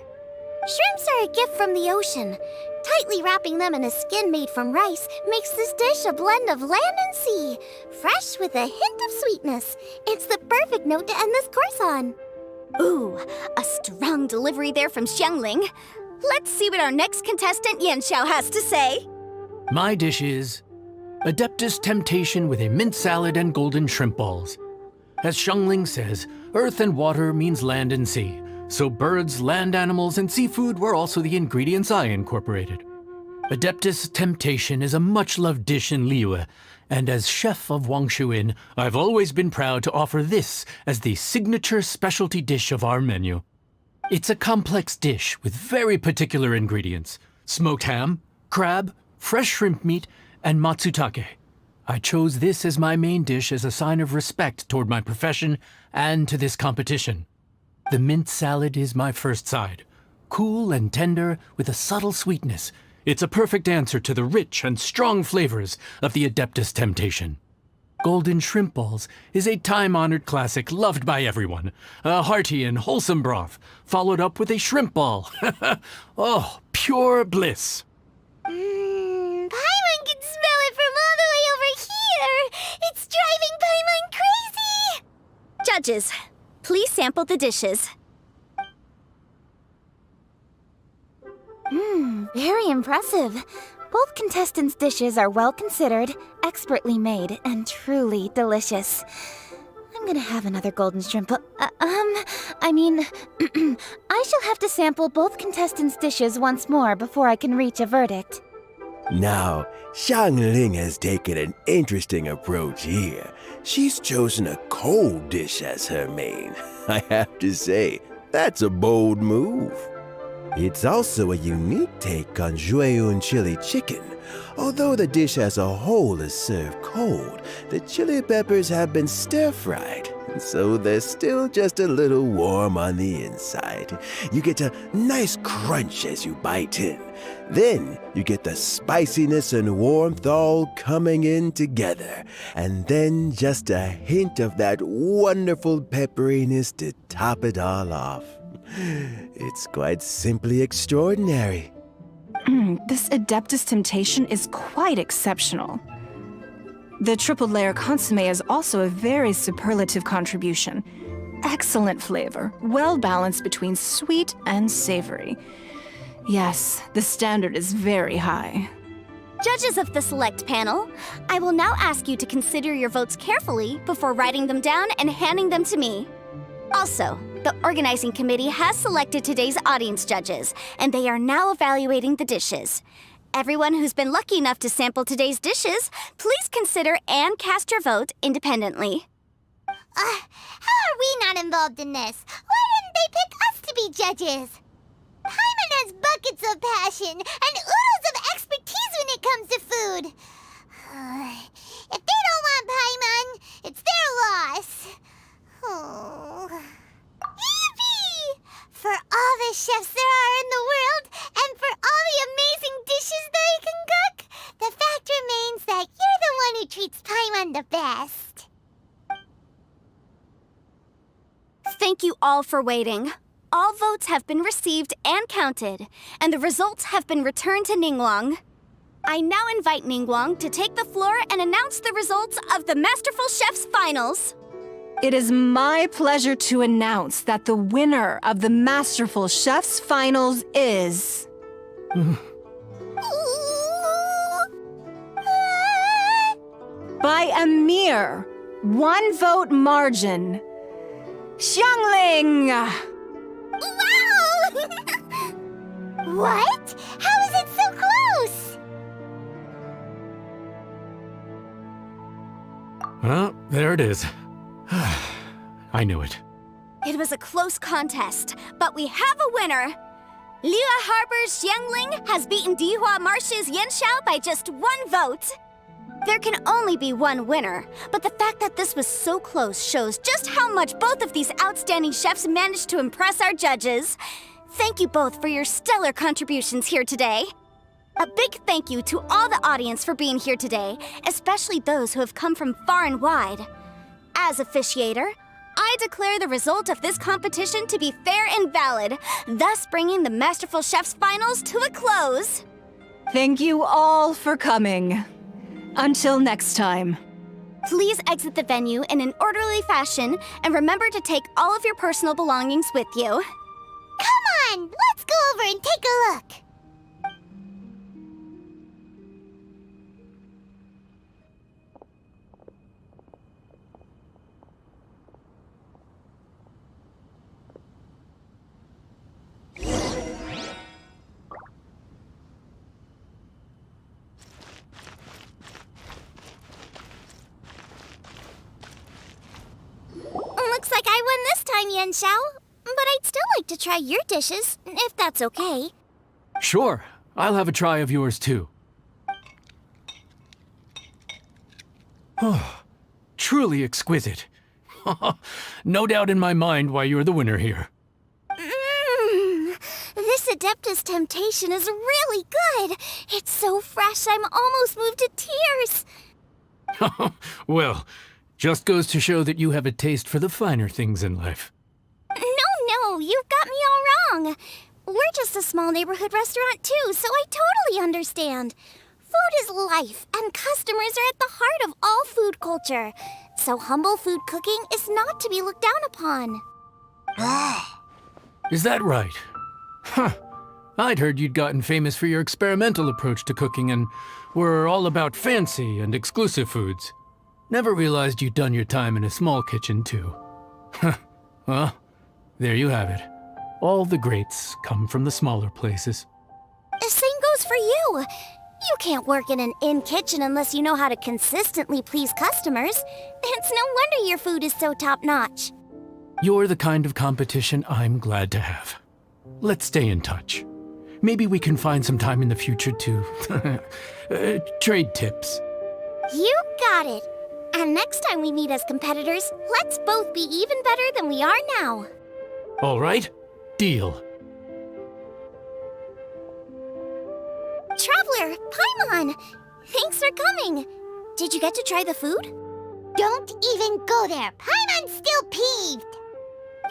Shrimps are a gift from the ocean. Tightly wrapping them in a skin made from rice makes this dish a blend of land and sea, fresh with a hint of sweetness. It's the perfect note to end this course on. Ooh, a strong delivery there from Xiangling. Let's see what our next contestant Yanxiao has to say. My dish is Adeptus Temptation with a mint salad and golden shrimp balls. As Shengling says, earth and water means land and sea. So birds, land animals, and seafood were also the ingredients I incorporated. Adeptus Temptation is a much-loved dish in Liyue, and as chef of Wangshu Inn, I've always been proud to offer this as the signature specialty dish of our menu. It's a complex dish with very particular ingredients: smoked ham, crab, fresh shrimp meat, and matsutake. I chose this as my main dish as a sign of respect toward my profession and to this competition. The mint salad is my first side. Cool and tender with a subtle sweetness, it's a perfect answer to the rich and strong flavors of the Adeptus Temptation. Golden shrimp balls is a time-honored classic loved by everyone. A hearty and wholesome broth, followed up with a shrimp ball. Oh, pure bliss. Paimon can smell it from all the way over here! It's driving Paimon crazy! Judges, please sample the dishes. Very impressive. Both contestants' dishes are well considered, expertly made, and truly delicious. I'm gonna have another golden shrimp. I shall have to sample both contestants' dishes once more before I can reach a verdict. Now, Xiangling has taken an interesting approach here. She's chosen a cold dish as her main. I have to say, that's a bold move. It's also a unique take on Jueyun chili chicken. Although the dish as a whole is served cold, the chili peppers have been stir-fried, so they're still just a little warm on the inside. You get a nice crunch as you bite in. Then you get the spiciness and warmth all coming in together. And then just a hint of that wonderful pepperiness to top it all off. It's quite simply extraordinary. This Adeptus Temptation is quite exceptional. The triple layer consomme is also a very superlative contribution. Excellent flavor, well balanced between sweet and savory. Yes, the standard is very high. Judges of the select panel, I will now ask you to consider your votes carefully before writing them down and handing them to me. Also, the organizing committee has selected today's audience judges, and they are now evaluating the dishes. Everyone who's been lucky enough to sample today's dishes, please consider and cast your vote independently. How are we not involved in this? Why didn't they pick us to be judges? Paimon has buckets of passion and oodles of expertise when it comes to food. If they don't want Paimon, it's their loss. Oh. Yippee! For all the chefs there are in the world, and for all the amazing dishes they can cook, the fact remains that you're the one who treats Paimon the best. Thank you all for waiting. All votes have been received and counted, and the results have been returned to Ningguang. I now invite Ningguang to take the floor and announce the results of the Masterful Chef's Finals. It is my pleasure to announce that the winner of the Masterful Chef's Finals is... by a mere 1 vote margin, Xiangling! Wow! What? How is it so close? Well, there it is. I knew it. It was a close contest, but we have a winner. Liyue Harbor's Xiangling has beaten Dihua Marsh's Yanxiao by just 1 vote. There can only be one winner, but the fact that this was so close shows just how much both of these outstanding chefs managed to impress our judges. Thank you both for your stellar contributions here today. A big thank you to all the audience for being here today, especially those who have come from far and wide. As officiator, hereby declare the result of this competition to be fair and valid, thus bringing the Masterful Chef's finals to a close. Thank you all for coming. Until next time. Please exit the venue in an orderly fashion, and remember to take all of your personal belongings with you. Come on, let's go over and take a look. Looks like I won this time, Yen Xiao. But I'd still like to try your dishes, if that's okay. Sure, I'll have a try of yours too. Oh, truly exquisite. No doubt in my mind why you're the winner here. This Adeptus Temptation is really good. It's so fresh, I'm almost moved to tears. Well, just goes to show that you have a taste for the finer things in life. No, you've got me all wrong. We're just a small neighborhood restaurant too, so I totally understand. Food is life, and customers are at the heart of all food culture. So humble food cooking is not to be looked down upon. Is that right? Huh. I'd heard you'd gotten famous for your experimental approach to cooking and were all about fancy and exclusive foods. Never realized you'd done your time in a small kitchen, too. Well, there you have it. All the greats come from the smaller places. The same goes for you. You can't work in an inn kitchen unless you know how to consistently please customers. It's no wonder your food is so top-notch. You're the kind of competition I'm glad to have. Let's stay in touch. Maybe we can find some time in the future to trade tips. You got it. And next time we meet as competitors, let's both be even better than we are now. All right, deal. Traveler, Paimon! Thanks for coming. Did you get to try the food? Don't even go there. Paimon's still peeved.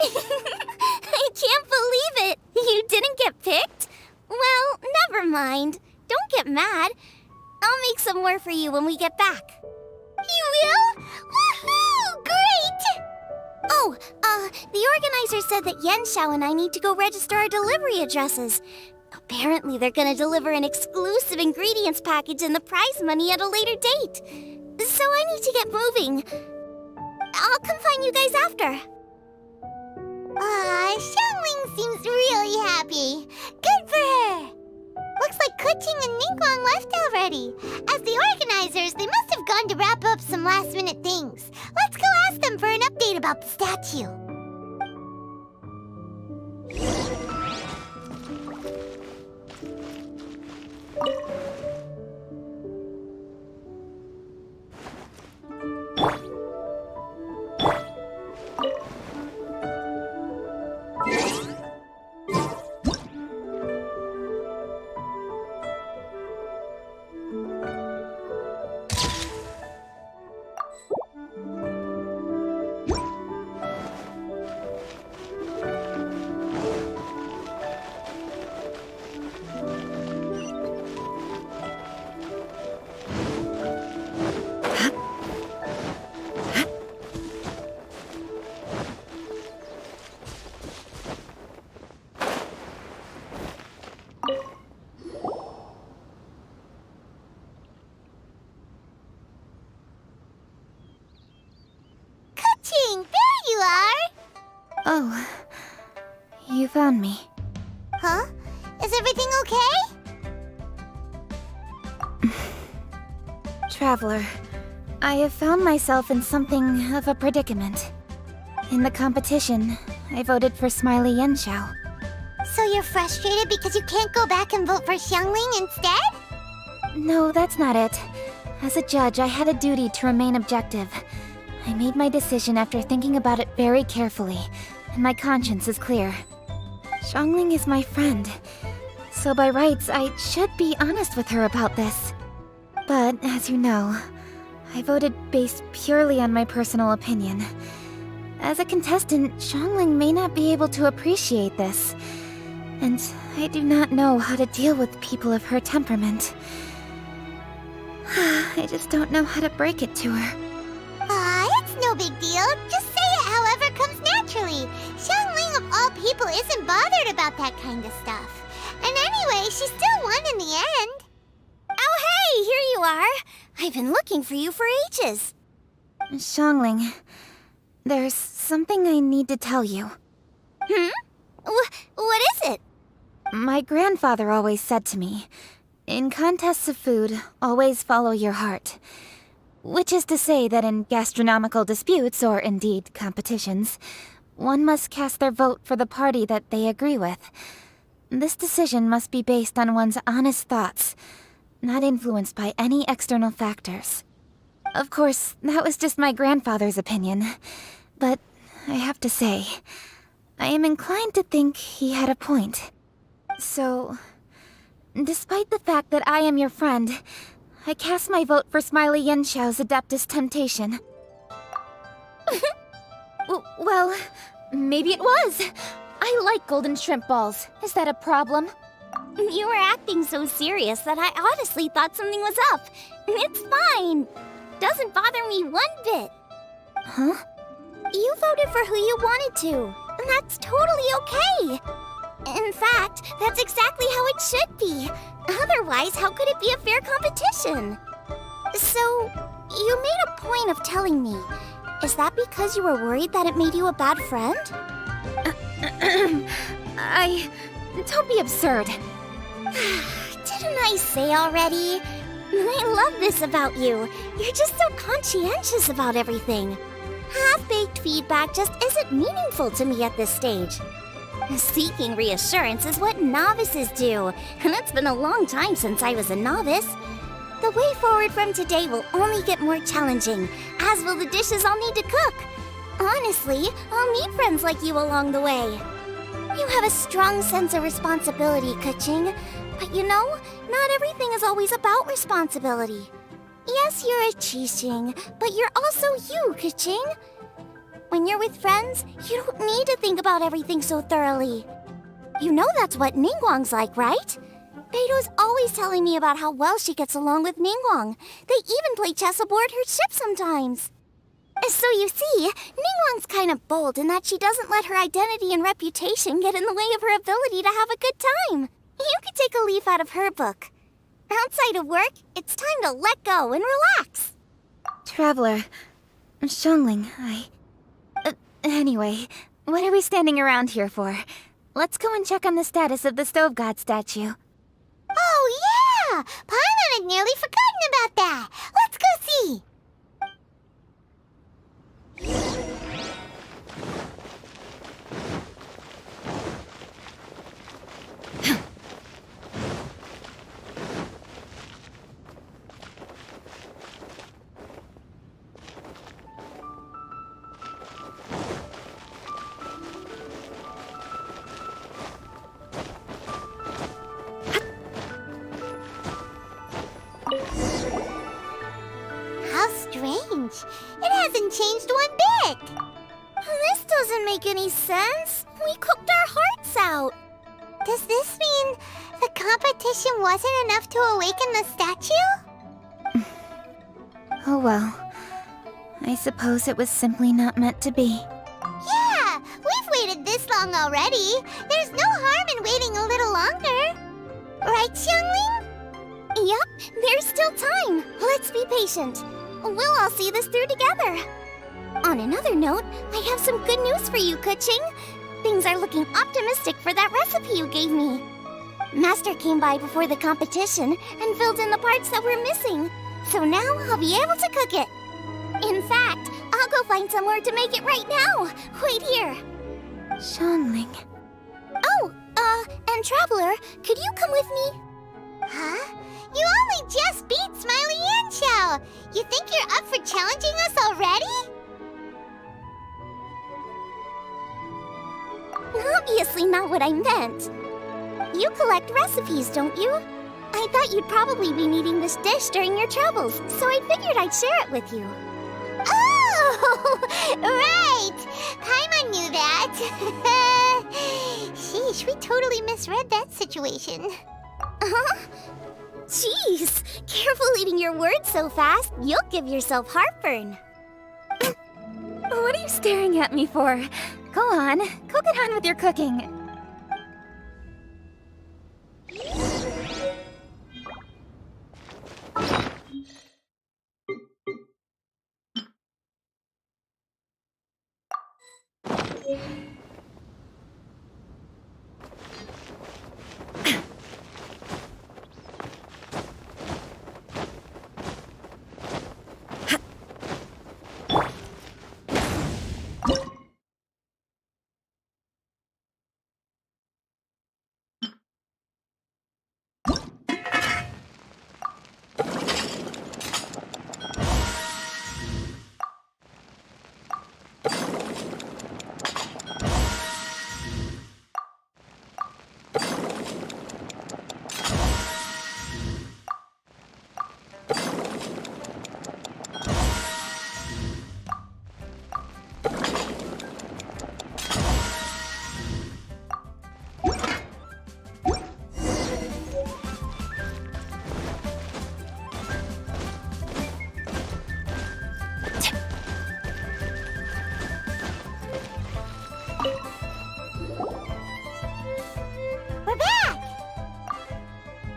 I can't believe it. You didn't get picked? Well, never mind. Don't get mad. I'll make some more for you when we get back. You will? Woohoo! Great! Oh, the organizer said that Yen Xiao and I need to go register our delivery addresses. Apparently, they're gonna deliver an exclusive ingredients package and the prize money at a later date. So I need to get moving. I'll come find you guys after. Xiangling seems really happy. Good for her. Looks like Kuching and Ningguang left already. As the organizers, they must have gone to wrap up some last-minute things. Let's go ask them for an update about the statue. Kuching, there you are! Oh, you found me. Huh? Is everything okay? Traveler, I have found myself in something of a predicament. In the competition, I voted for Smiley Yenshao. So you're frustrated because you can't go back and vote for Xiangling instead? No, that's not it. As a judge, I had a duty to remain objective. I made my decision after thinking about it very carefully, and my conscience is clear. Xiangling is my friend, so by rights, I should be honest with her about this. But, as you know, I voted based purely on my personal opinion. As a contestant, Xiangling may not be able to appreciate this. And I do not know how to deal with people of her temperament. I just don't know how to break it to her. It's no big deal. Just say it however comes naturally. Xiangling of all people isn't bothered about that kind of stuff. And anyway, she still won in the end. Oh, hey, here you are. I've been looking for you for ages. Xiangling, there's something I need to tell you. What is it? My grandfather always said to me, in contests of food, always follow your heart. Which is to say that in gastronomical disputes, or indeed competitions, one must cast their vote for the party that they agree with. This decision must be based on one's honest thoughts, not influenced by any external factors. Of course, that was just my grandfather's opinion, but I have to say, I am inclined to think he had a point. So, despite the fact that I am your friend, I cast my vote for Smiley Yenxiao's Adeptus Temptation. Well, maybe it was. I like golden shrimp balls. Is that a problem? You were acting so serious that I honestly thought something was up. It's fine. Doesn't bother me one bit. Huh? You voted for who you wanted to, and that's totally okay. In fact, that's exactly how it should be. Otherwise, how could it be a fair competition? So, you made a point of telling me. Is that because you were worried that it made you a bad friend? Don't be absurd. Didn't I say already? I love this about you. You're just so conscientious about everything. Half-baked feedback just isn't meaningful to me at this stage. Seeking reassurance is what novices do, and it's been a long time since I was a novice. The way forward from today will only get more challenging, as will the dishes I'll need to cook. Honestly, I'll meet friends like you along the way. You have a strong sense of responsibility, Keqing. But you know, not everything is always about responsibility. Yes, you're a Qixing, but you're also you, Keqing. When you're with friends, you don't need to think about everything so thoroughly. You know that's what Ningguang's like, right? Beido's always telling me about how well she gets along with Ningguang. They even play chess aboard her ship sometimes. So you see, Ningguang's kind of bold in that she doesn't let her identity and reputation get in the way of her ability to have a good time. You could take a leaf out of her book. Outside of work, it's time to let go and relax. Traveler, Xiangling, Anyway, what are we standing around here for? Let's go and check on the status of the Stove God statue. Oh, yeah! Paimon had nearly forgotten about that. Let's go see. How strange. It hasn't changed one bit. This doesn't make any sense. We cooked our hearts out. Does this mean the competition wasn't enough to awaken the statue? Oh well. I suppose it was simply not meant to be. Yeah, we've waited this long already. There's no harm in waiting a little longer. Right, Xiangling? Yep, there's still time. Let's be patient. We'll all see this through together. On another note, I have some good news for you, Keqing. Things are looking optimistic for that recipe you gave me. Master came by before the competition and filled in the parts that were missing. So now I'll be able to cook it. In fact, I'll go find somewhere to make it right now. Wait here. Xiangling. Oh, and Traveler, could you come with me? Huh? You only just beat Smiley Yanxiao. You think you're up for challenging us already? Obviously not what I meant. You collect recipes, don't you? I thought you'd probably be needing this dish during your travels, so I figured I'd share it with you. Oh, right! gosh, we totally misread that situation. Jeez, careful eating your words so fast. You'll give yourself heartburn. What are you staring at me for? Go on, go get on with your cooking.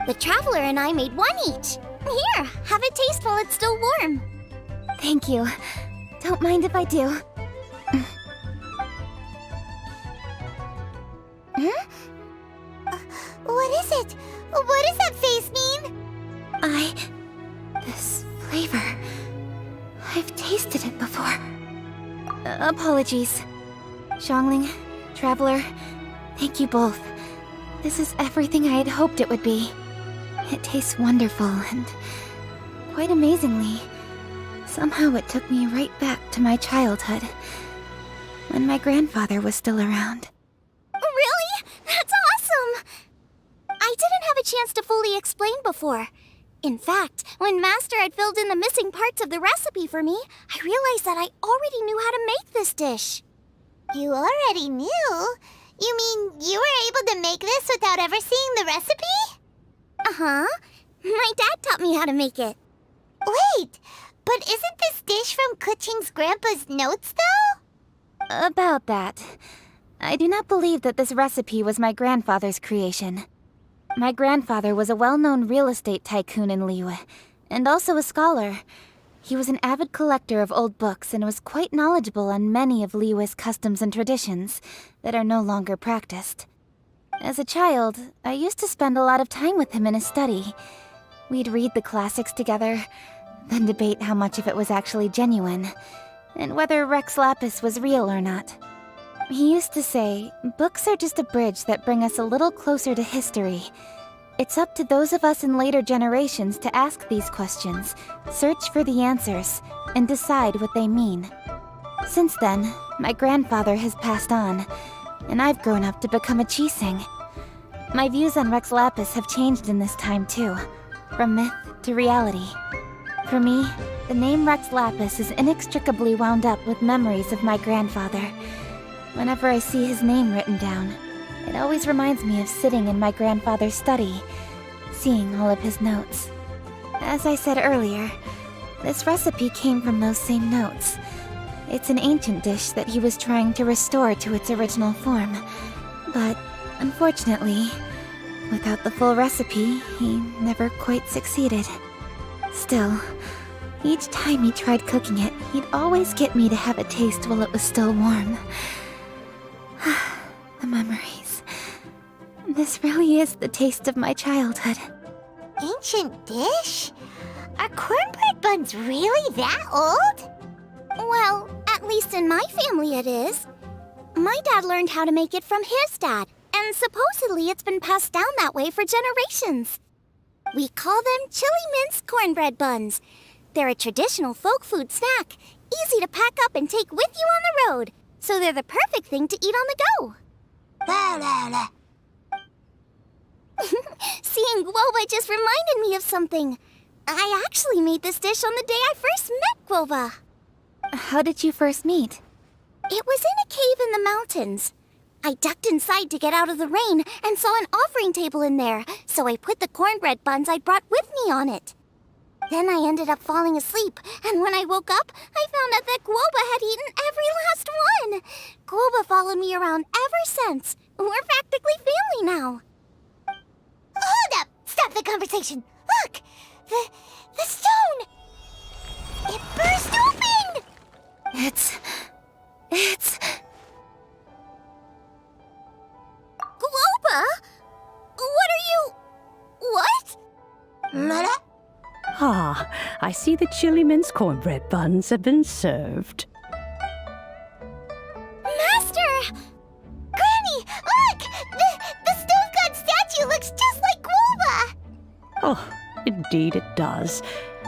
The Traveler and I made one each. Here, have a taste while it's still warm. Thank you. Don't mind if I do. What is it? What does that face mean? This flavor. I've tasted it before. Apologies. Xiangling, Traveler, thank you both. This is everything I had hoped it would be. It tastes wonderful and quite amazingly. Somehow it took me right back to my childhood, when my grandfather was still around. Really? That's awesome! I didn't have a chance to fully explain before. In fact, when Master had filled in the missing parts of the recipe for me, I realized that I already knew how to make this dish. You already knew? You mean you were able to make this without ever seeing the recipe? Uh-huh. My dad taught me how to make it. Wait, but isn't this dish from Kuching's grandpa's notes, though? About that, I do not believe that this recipe was my grandfather's creation. My grandfather was a well-known real estate tycoon in Liyue, and also a scholar. He was an avid collector of old books and was quite knowledgeable on many of Liyue's customs and traditions that are no longer practiced. As a child, I used to spend a lot of time with him in his study. We'd read the classics together, then debate how much of it was actually genuine, and whether Rex Lapis was real or not. He used to say, books are just a bridge that bring us a little closer to history. It's up to those of us in later generations to ask these questions, search for the answers, and decide what they mean. Since then, my grandfather has passed on, and I've grown up to become a Qixing. My views on Rex Lapis have changed in this time too, from myth to reality. For me, the name Rex Lapis is inextricably wound up with memories of my grandfather. Whenever I see his name written down, it always reminds me of sitting in my grandfather's study, seeing all of his notes. As I said earlier, this recipe came from those same notes. It's an ancient dish that he was trying to restore to its original form. But, unfortunately, without the full recipe, he never quite succeeded. Still, each time he tried cooking it, he'd always get me to have a taste while it was still warm. The memories. This really is the taste of my childhood. Ancient dish? Are cornbread buns really that old? Well, at least in my family it is. My dad learned how to make it from his dad, and supposedly it's been passed down that way for generations. We call them chili mince cornbread buns. They're a traditional folk food snack, easy to pack up and take with you on the road, so they're the perfect thing to eat on the go. La la la. Seeing Guoba just reminded me of something. I actually made this dish on the day I first met Guoba. How did you first meet? It was in a cave in the mountains. I ducked inside to get out of the rain and saw an offering table in there, so I put the cornbread buns I'd brought with me on it. Then I ended up falling asleep, and when I woke up, I found out that Guoba had eaten every last one. Guoba followed me around ever since. We're practically family now. Hold up! Stop the conversation! Look! The stone! It burst open! It's... Guoba? What are you... What? Ah, I see the chili mince cornbread buns have been served. Master! Granny, look! The stove god statue looks just like Guoba! Oh, indeed it does.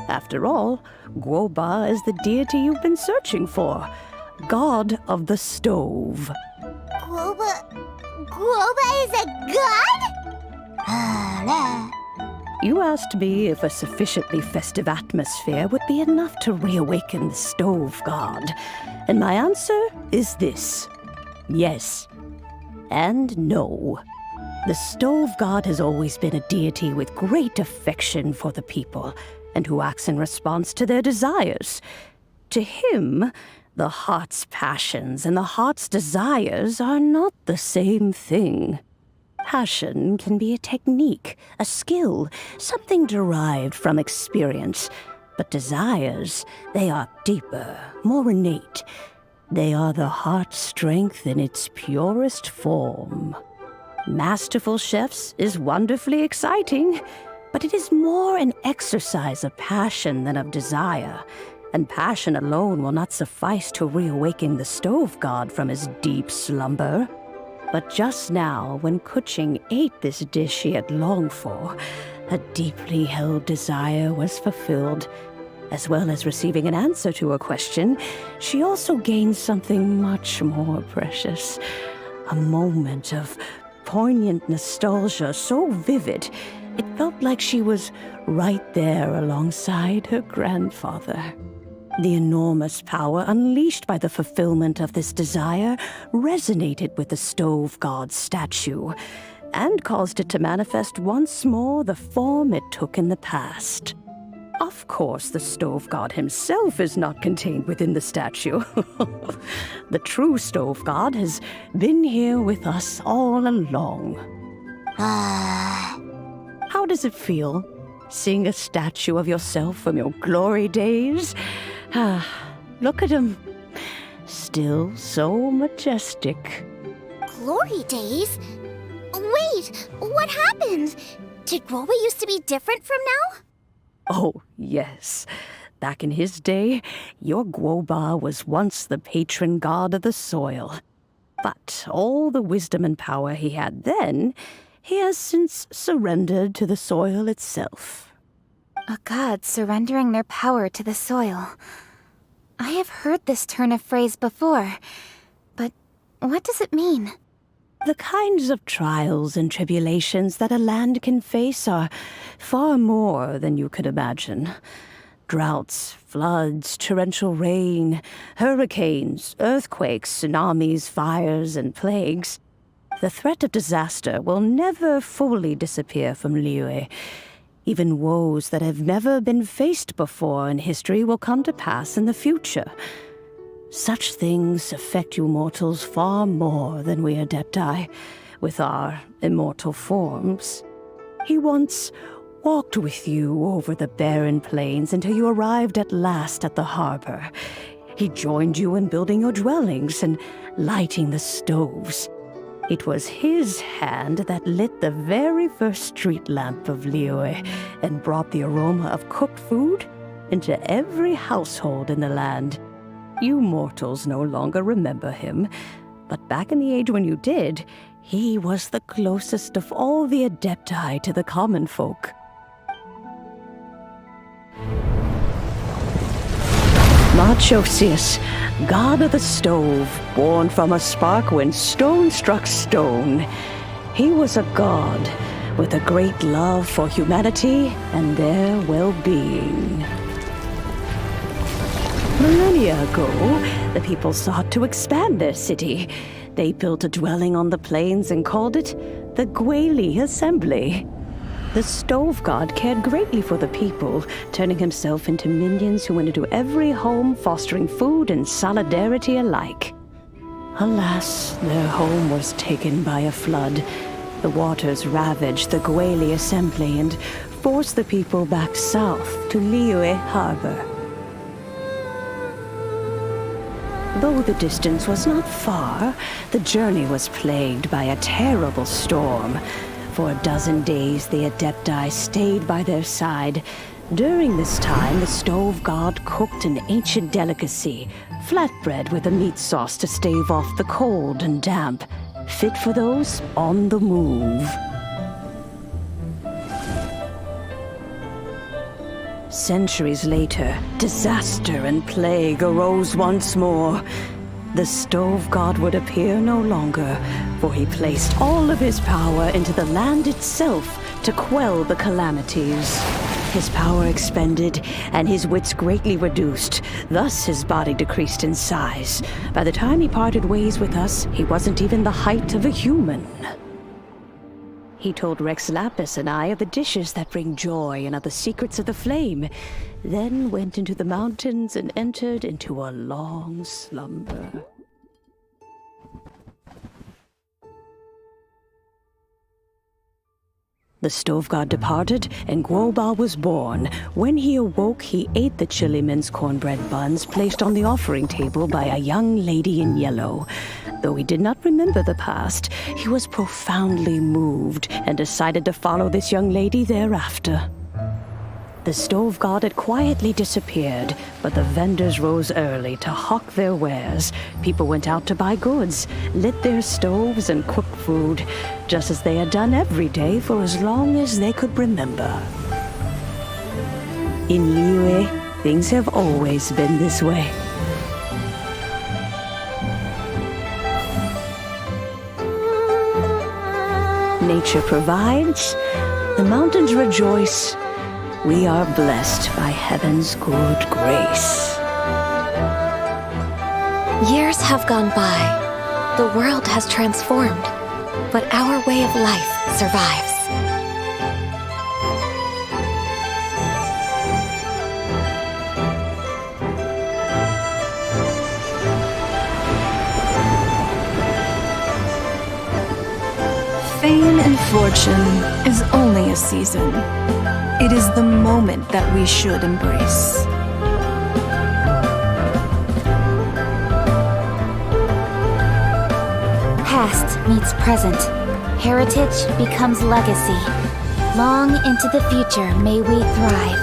After all, Guoba is the deity you've been searching for. God of the stove. Guoba is a god? You asked me if a sufficiently festive atmosphere would be enough to reawaken the stove god. And my answer is this. Yes. And no. The stove god has always been a deity with great affection for the people, and who acts in response to their desires. To him, the heart's passions and the heart's desires are not the same thing. Passion can be a technique, a skill, something derived from experience. But desires, they are deeper, more innate. They are the heart's strength in its purest form. Masterful chefs is wonderfully exciting, but it is more an exercise of passion than of desire. And passion alone will not suffice to reawaken the stove god from his deep slumber. But just now, when Kuching ate this dish he had longed for, a deeply held desire was fulfilled. As well as receiving an answer to her question, she also gained something much more precious. A moment of poignant nostalgia so vivid, it felt like she was right there alongside her grandfather. The enormous power unleashed by the fulfillment of this desire resonated with the stove god's statue, and caused it to manifest once more the form it took in the past. Of course, the stove god himself is not contained within the statue. The true stove god has been here with us all along. How does it feel, seeing a statue of yourself from your glory days? Look at him. Still so majestic. Glory days? Wait, what happened? Did Guoba used to be different from now? Oh, yes. Back in his day, your Guoba was once the patron god of the soil. But all the wisdom and power he had then, he has since surrendered to the soil itself. A god surrendering their power to the soil. I have heard this turn of phrase before, but what does it mean? The kinds of trials and tribulations that a land can face are far more than you could imagine. Droughts, floods, torrential rain, hurricanes, earthquakes, tsunamis, fires, and plagues. The threat of disaster will never fully disappear from Liyue. Even woes that have never been faced before in history will come to pass in the future. Such things affect you mortals far more than we Adepti, with our immortal forms. He once walked with you over the barren plains until you arrived at last at the harbor. He joined you in building your dwellings and lighting the stoves. It was his hand that lit the very first street lamp of Liyue and brought the aroma of cooked food into every household in the land. You mortals no longer remember him, but back in the age when you did, he was the closest of all the Adepti to the common folk. Moonchase, god of the stove, born from a spark when stone struck stone. He was a god with a great love for humanity and their well-being. Millennia ago, the people sought to expand their city. They built a dwelling on the plains and called it the Gweli Assembly. The Stove God cared greatly for the people, turning himself into minions who went into every home, fostering food and solidarity alike. Alas, their home was taken by a flood. The waters ravaged the Gweli Assembly and forced the people back south to Liyue Harbor. Though the distance was not far, the journey was plagued by a terrible storm. For a dozen days, the Adepti stayed by their side. During this time, the Stove God cooked an ancient delicacy, flatbread with a meat sauce to stave off the cold and damp, fit for those on the move. Centuries later, disaster and plague arose once more. The Stove God would appear no longer, for he placed all of his power into the land itself to quell the calamities. His power expended, and his wits greatly reduced. Thus his body decreased in size. By the time he parted ways with us, he wasn't even the height of a human. He told Rex Lapis and I of the dishes that bring joy and of the secrets of the flame, then went into the mountains and entered into a long slumber. The Stove God departed, and Guoba was born. When he awoke, he ate the Chiliman's cornbread buns placed on the offering table by a young lady in yellow. Though he did not remember the past, he was profoundly moved and decided to follow this young lady thereafter. The Stove God had quietly disappeared, but the vendors rose early to hawk their wares. People went out to buy goods, lit their stoves, and cooked food, just as they had done every day for as long as they could remember. In Liyue, things have always been this way. Nature provides, the mountains rejoice. We are blessed by heaven's good grace. Years have gone by. The world has transformed, but our way of life survives. Fame and fortune is only a season. It is the moment that we should embrace. Past meets present. Heritage becomes legacy. Long into the future may we thrive.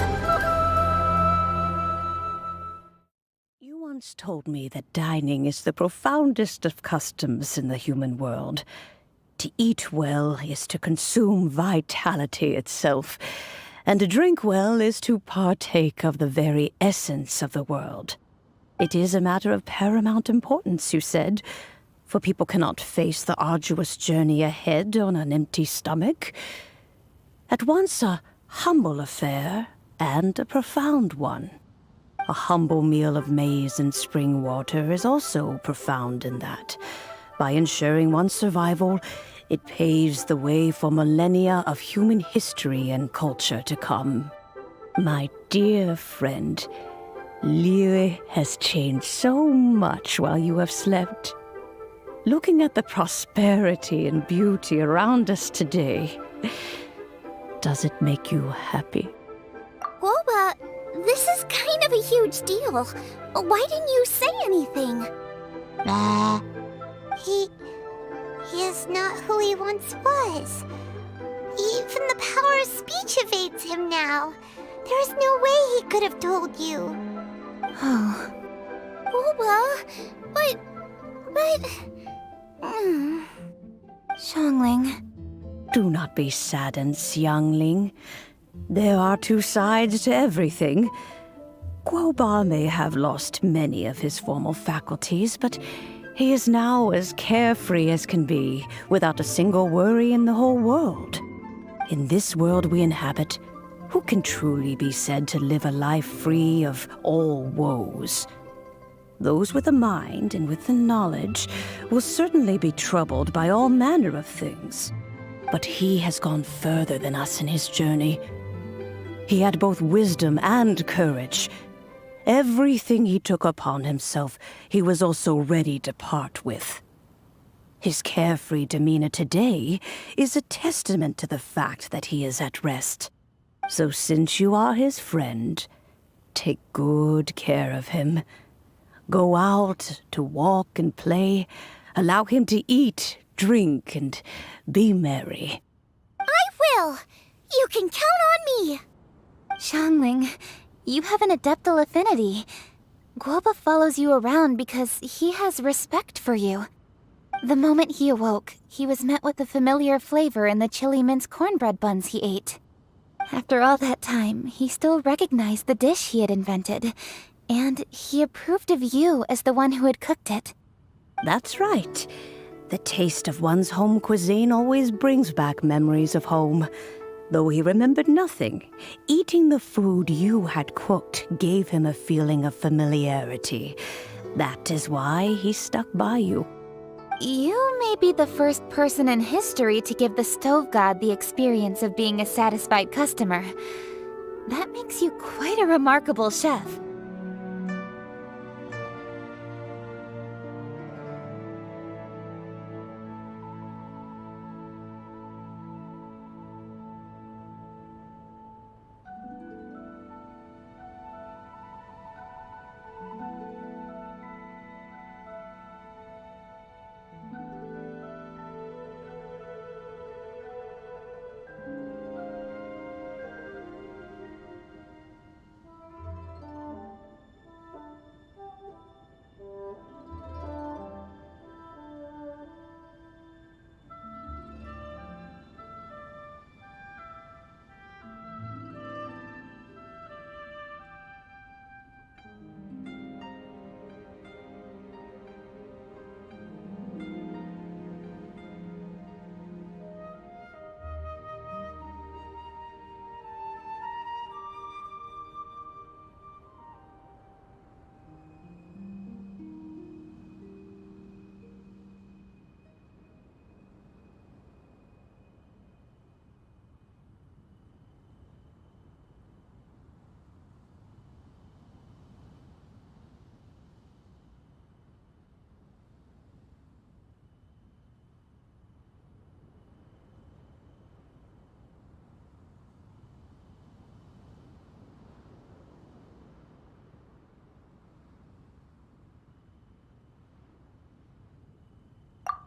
You once told me that dining is the profoundest of customs in the human world. To eat well is to consume vitality itself, and to drink well is to partake of the very essence of the world. It is a matter of paramount importance, you said, for people cannot face the arduous journey ahead on an empty stomach. At once a humble affair and a profound one. A humble meal of maize and spring water is also profound in that. By ensuring one's survival, it paves the way for millennia of human history and culture to come. My dear friend, Liyue has changed so much while you have slept. Looking at the prosperity and beauty around us today, does it make you happy? Guoba, this is kind of a huge deal. Why didn't you say anything? He is not who he once was. Even the power of speech evades him now. There is no way he could have told you. Oh. Guoba, but... Xiangling. Do not be saddened, Xiangling. There are two sides to everything. Guoba may have lost many of his formal faculties, but he is now as carefree as can be, without a single worry in the whole world. In this world we inhabit, who can truly be said to live a life free of all woes? Those with a mind and with the knowledge will certainly be troubled by all manner of things. But he has gone further than us in his journey. He had both wisdom and courage. Everything he took upon himself, he was also ready to part with. His carefree demeanor today is a testament to the fact that he is at rest. So since you are his friend, take good care of him. Go out to walk and play. Allow him to eat, drink, and be merry. I will! You can count on me! Xiangling, you have an adeptal affinity. Guoba follows you around because he has respect for you. The moment he awoke, he was met with the familiar flavor in the chili mince cornbread buns he ate. After all that time, he still recognized the dish he had invented, and he approved of you as the one who had cooked it. That's right. The taste of one's home cuisine always brings back memories of home. Though he remembered nothing, eating the food you had cooked gave him a feeling of familiarity. That is why he stuck by you. You may be the first person in history to give the stove god the experience of being a satisfied customer. That makes you quite a remarkable chef.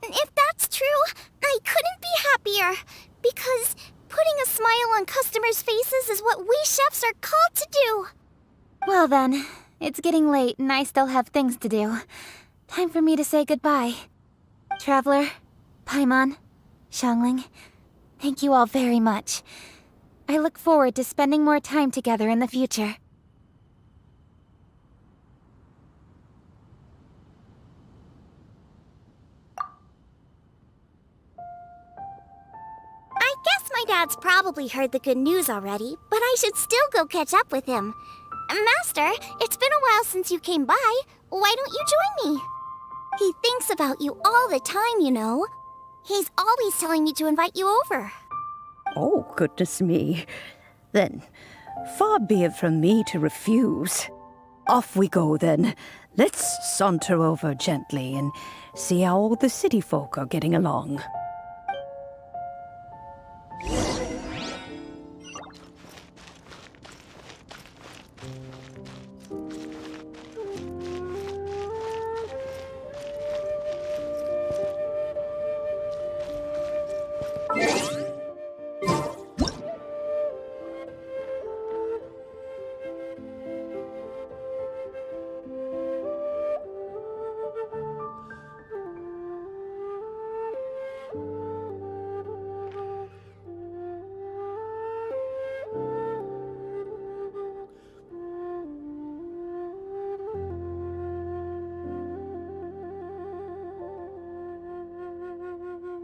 If that's true, I couldn't be happier. Because putting a smile on customers' faces is what we chefs are called to do. Well then, it's getting late and I still have things to do. Time for me to say goodbye. Traveler, Paimon, Xiangling, thank you all very much. I look forward to spending more time together in the future. I guess my dad's probably heard the good news already, but I should still go catch up with him. Master, it's been a while since you came by. Why don't you join me? He thinks about you all the time, you know. He's always telling me to invite you over. Oh, goodness me. Then, far be it from me to refuse. Off we go, then. Let's saunter over gently and see how all the city folk are getting along.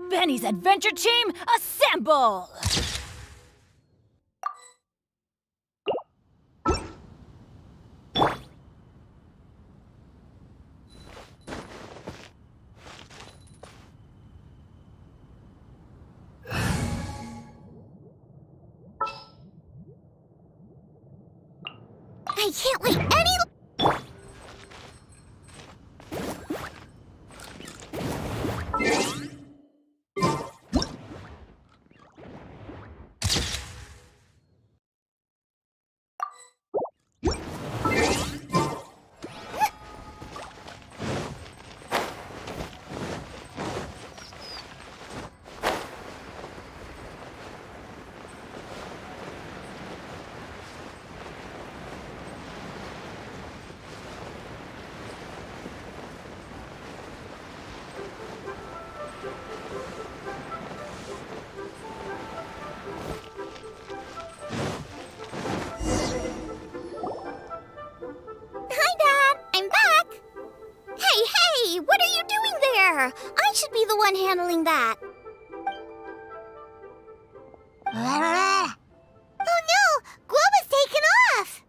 Benny's adventure team, assemble! I can't wait any... Hi, Dad! I'm back! Hey! What are you doing there? I should be the one handling that. Oh no! Guoba's taken off!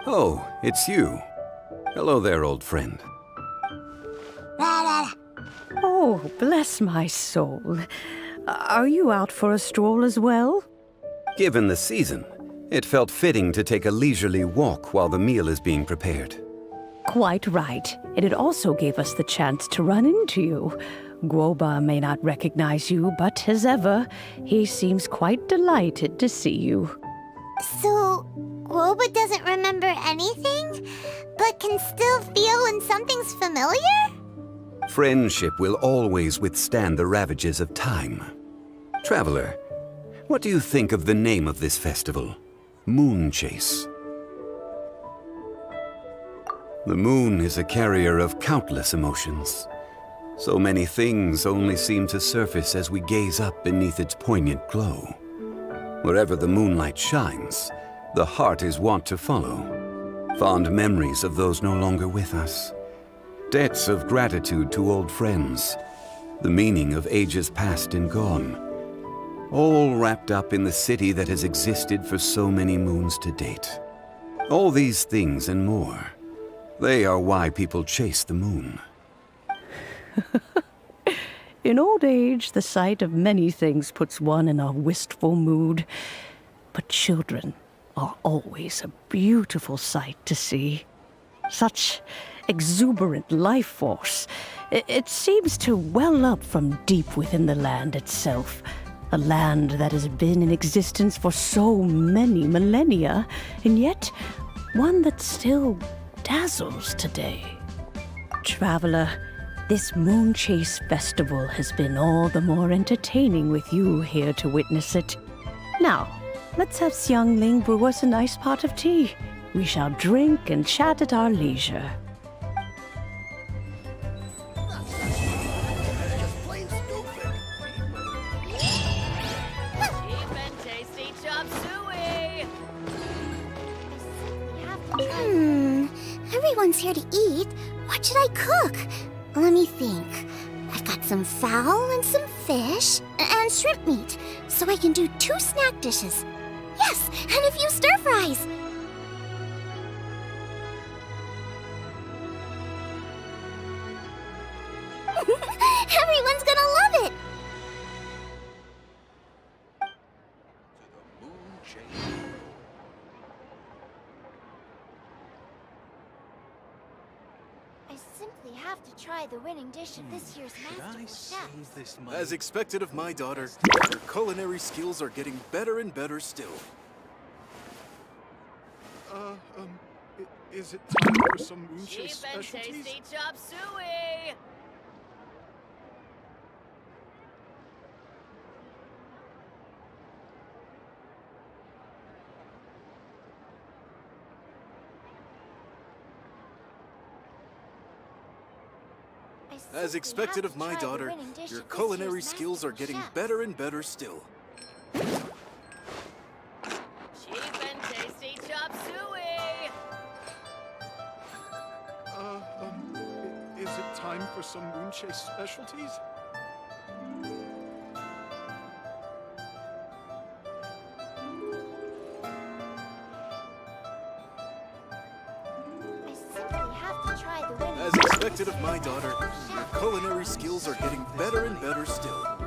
Oh, it's you. Hello there, old friend. Oh, bless my soul. Are you out for a stroll as well? Given the season, it felt fitting to take a leisurely walk while the meal is being prepared. Quite right. And it also gave us the chance to run into you. Guoba may not recognize you, but as ever, he seems quite delighted to see you. So, Guoba doesn't remember anything, but can still feel when something's familiar? Friendship will always withstand the ravages of time. Traveler, what do you think of the name of this festival? Moonchase. The moon is a carrier of countless emotions. So many things only seem to surface as we gaze up beneath its poignant glow. Wherever the moonlight shines, the heart is wont to follow. Fond memories of those no longer with us. Debts of gratitude to old friends. The meaning of ages past and gone. All wrapped up in the city that has existed for so many moons to date. All these things and more. They are why people chase the moon. In old age, the sight of many things puts one in a wistful mood. But children are always a beautiful sight to see. Such exuberant life force. It seems to well up from deep within the land itself. A land that has been in existence for so many millennia, and yet one that still dazzles today. Traveler, this Moonchase festival has been all the more entertaining with you here to witness it. Now, let's have Xiangling brew us a nice pot of tea. We shall drink and chat at our leisure. Everyone's here to eat. What should I cook? Let me think. I've got some fowl and some fish and shrimp meat, so I can do 2 snack dishes. Yes, and a few stir fries. Everyone's gonna love it. I simply have to try the winning dish of this year's Masterful Chef. As expected of my daughter, her culinary skills are getting better and better still. Is it time for some Moonchase specialties? Tasty chop suey! As expected of my daughter, your culinary skills are getting better and better still. Cheap and tasty chop suey! Is it time for some Moonchase specialties? As expected of my daughter, your culinary skills are getting better and better still.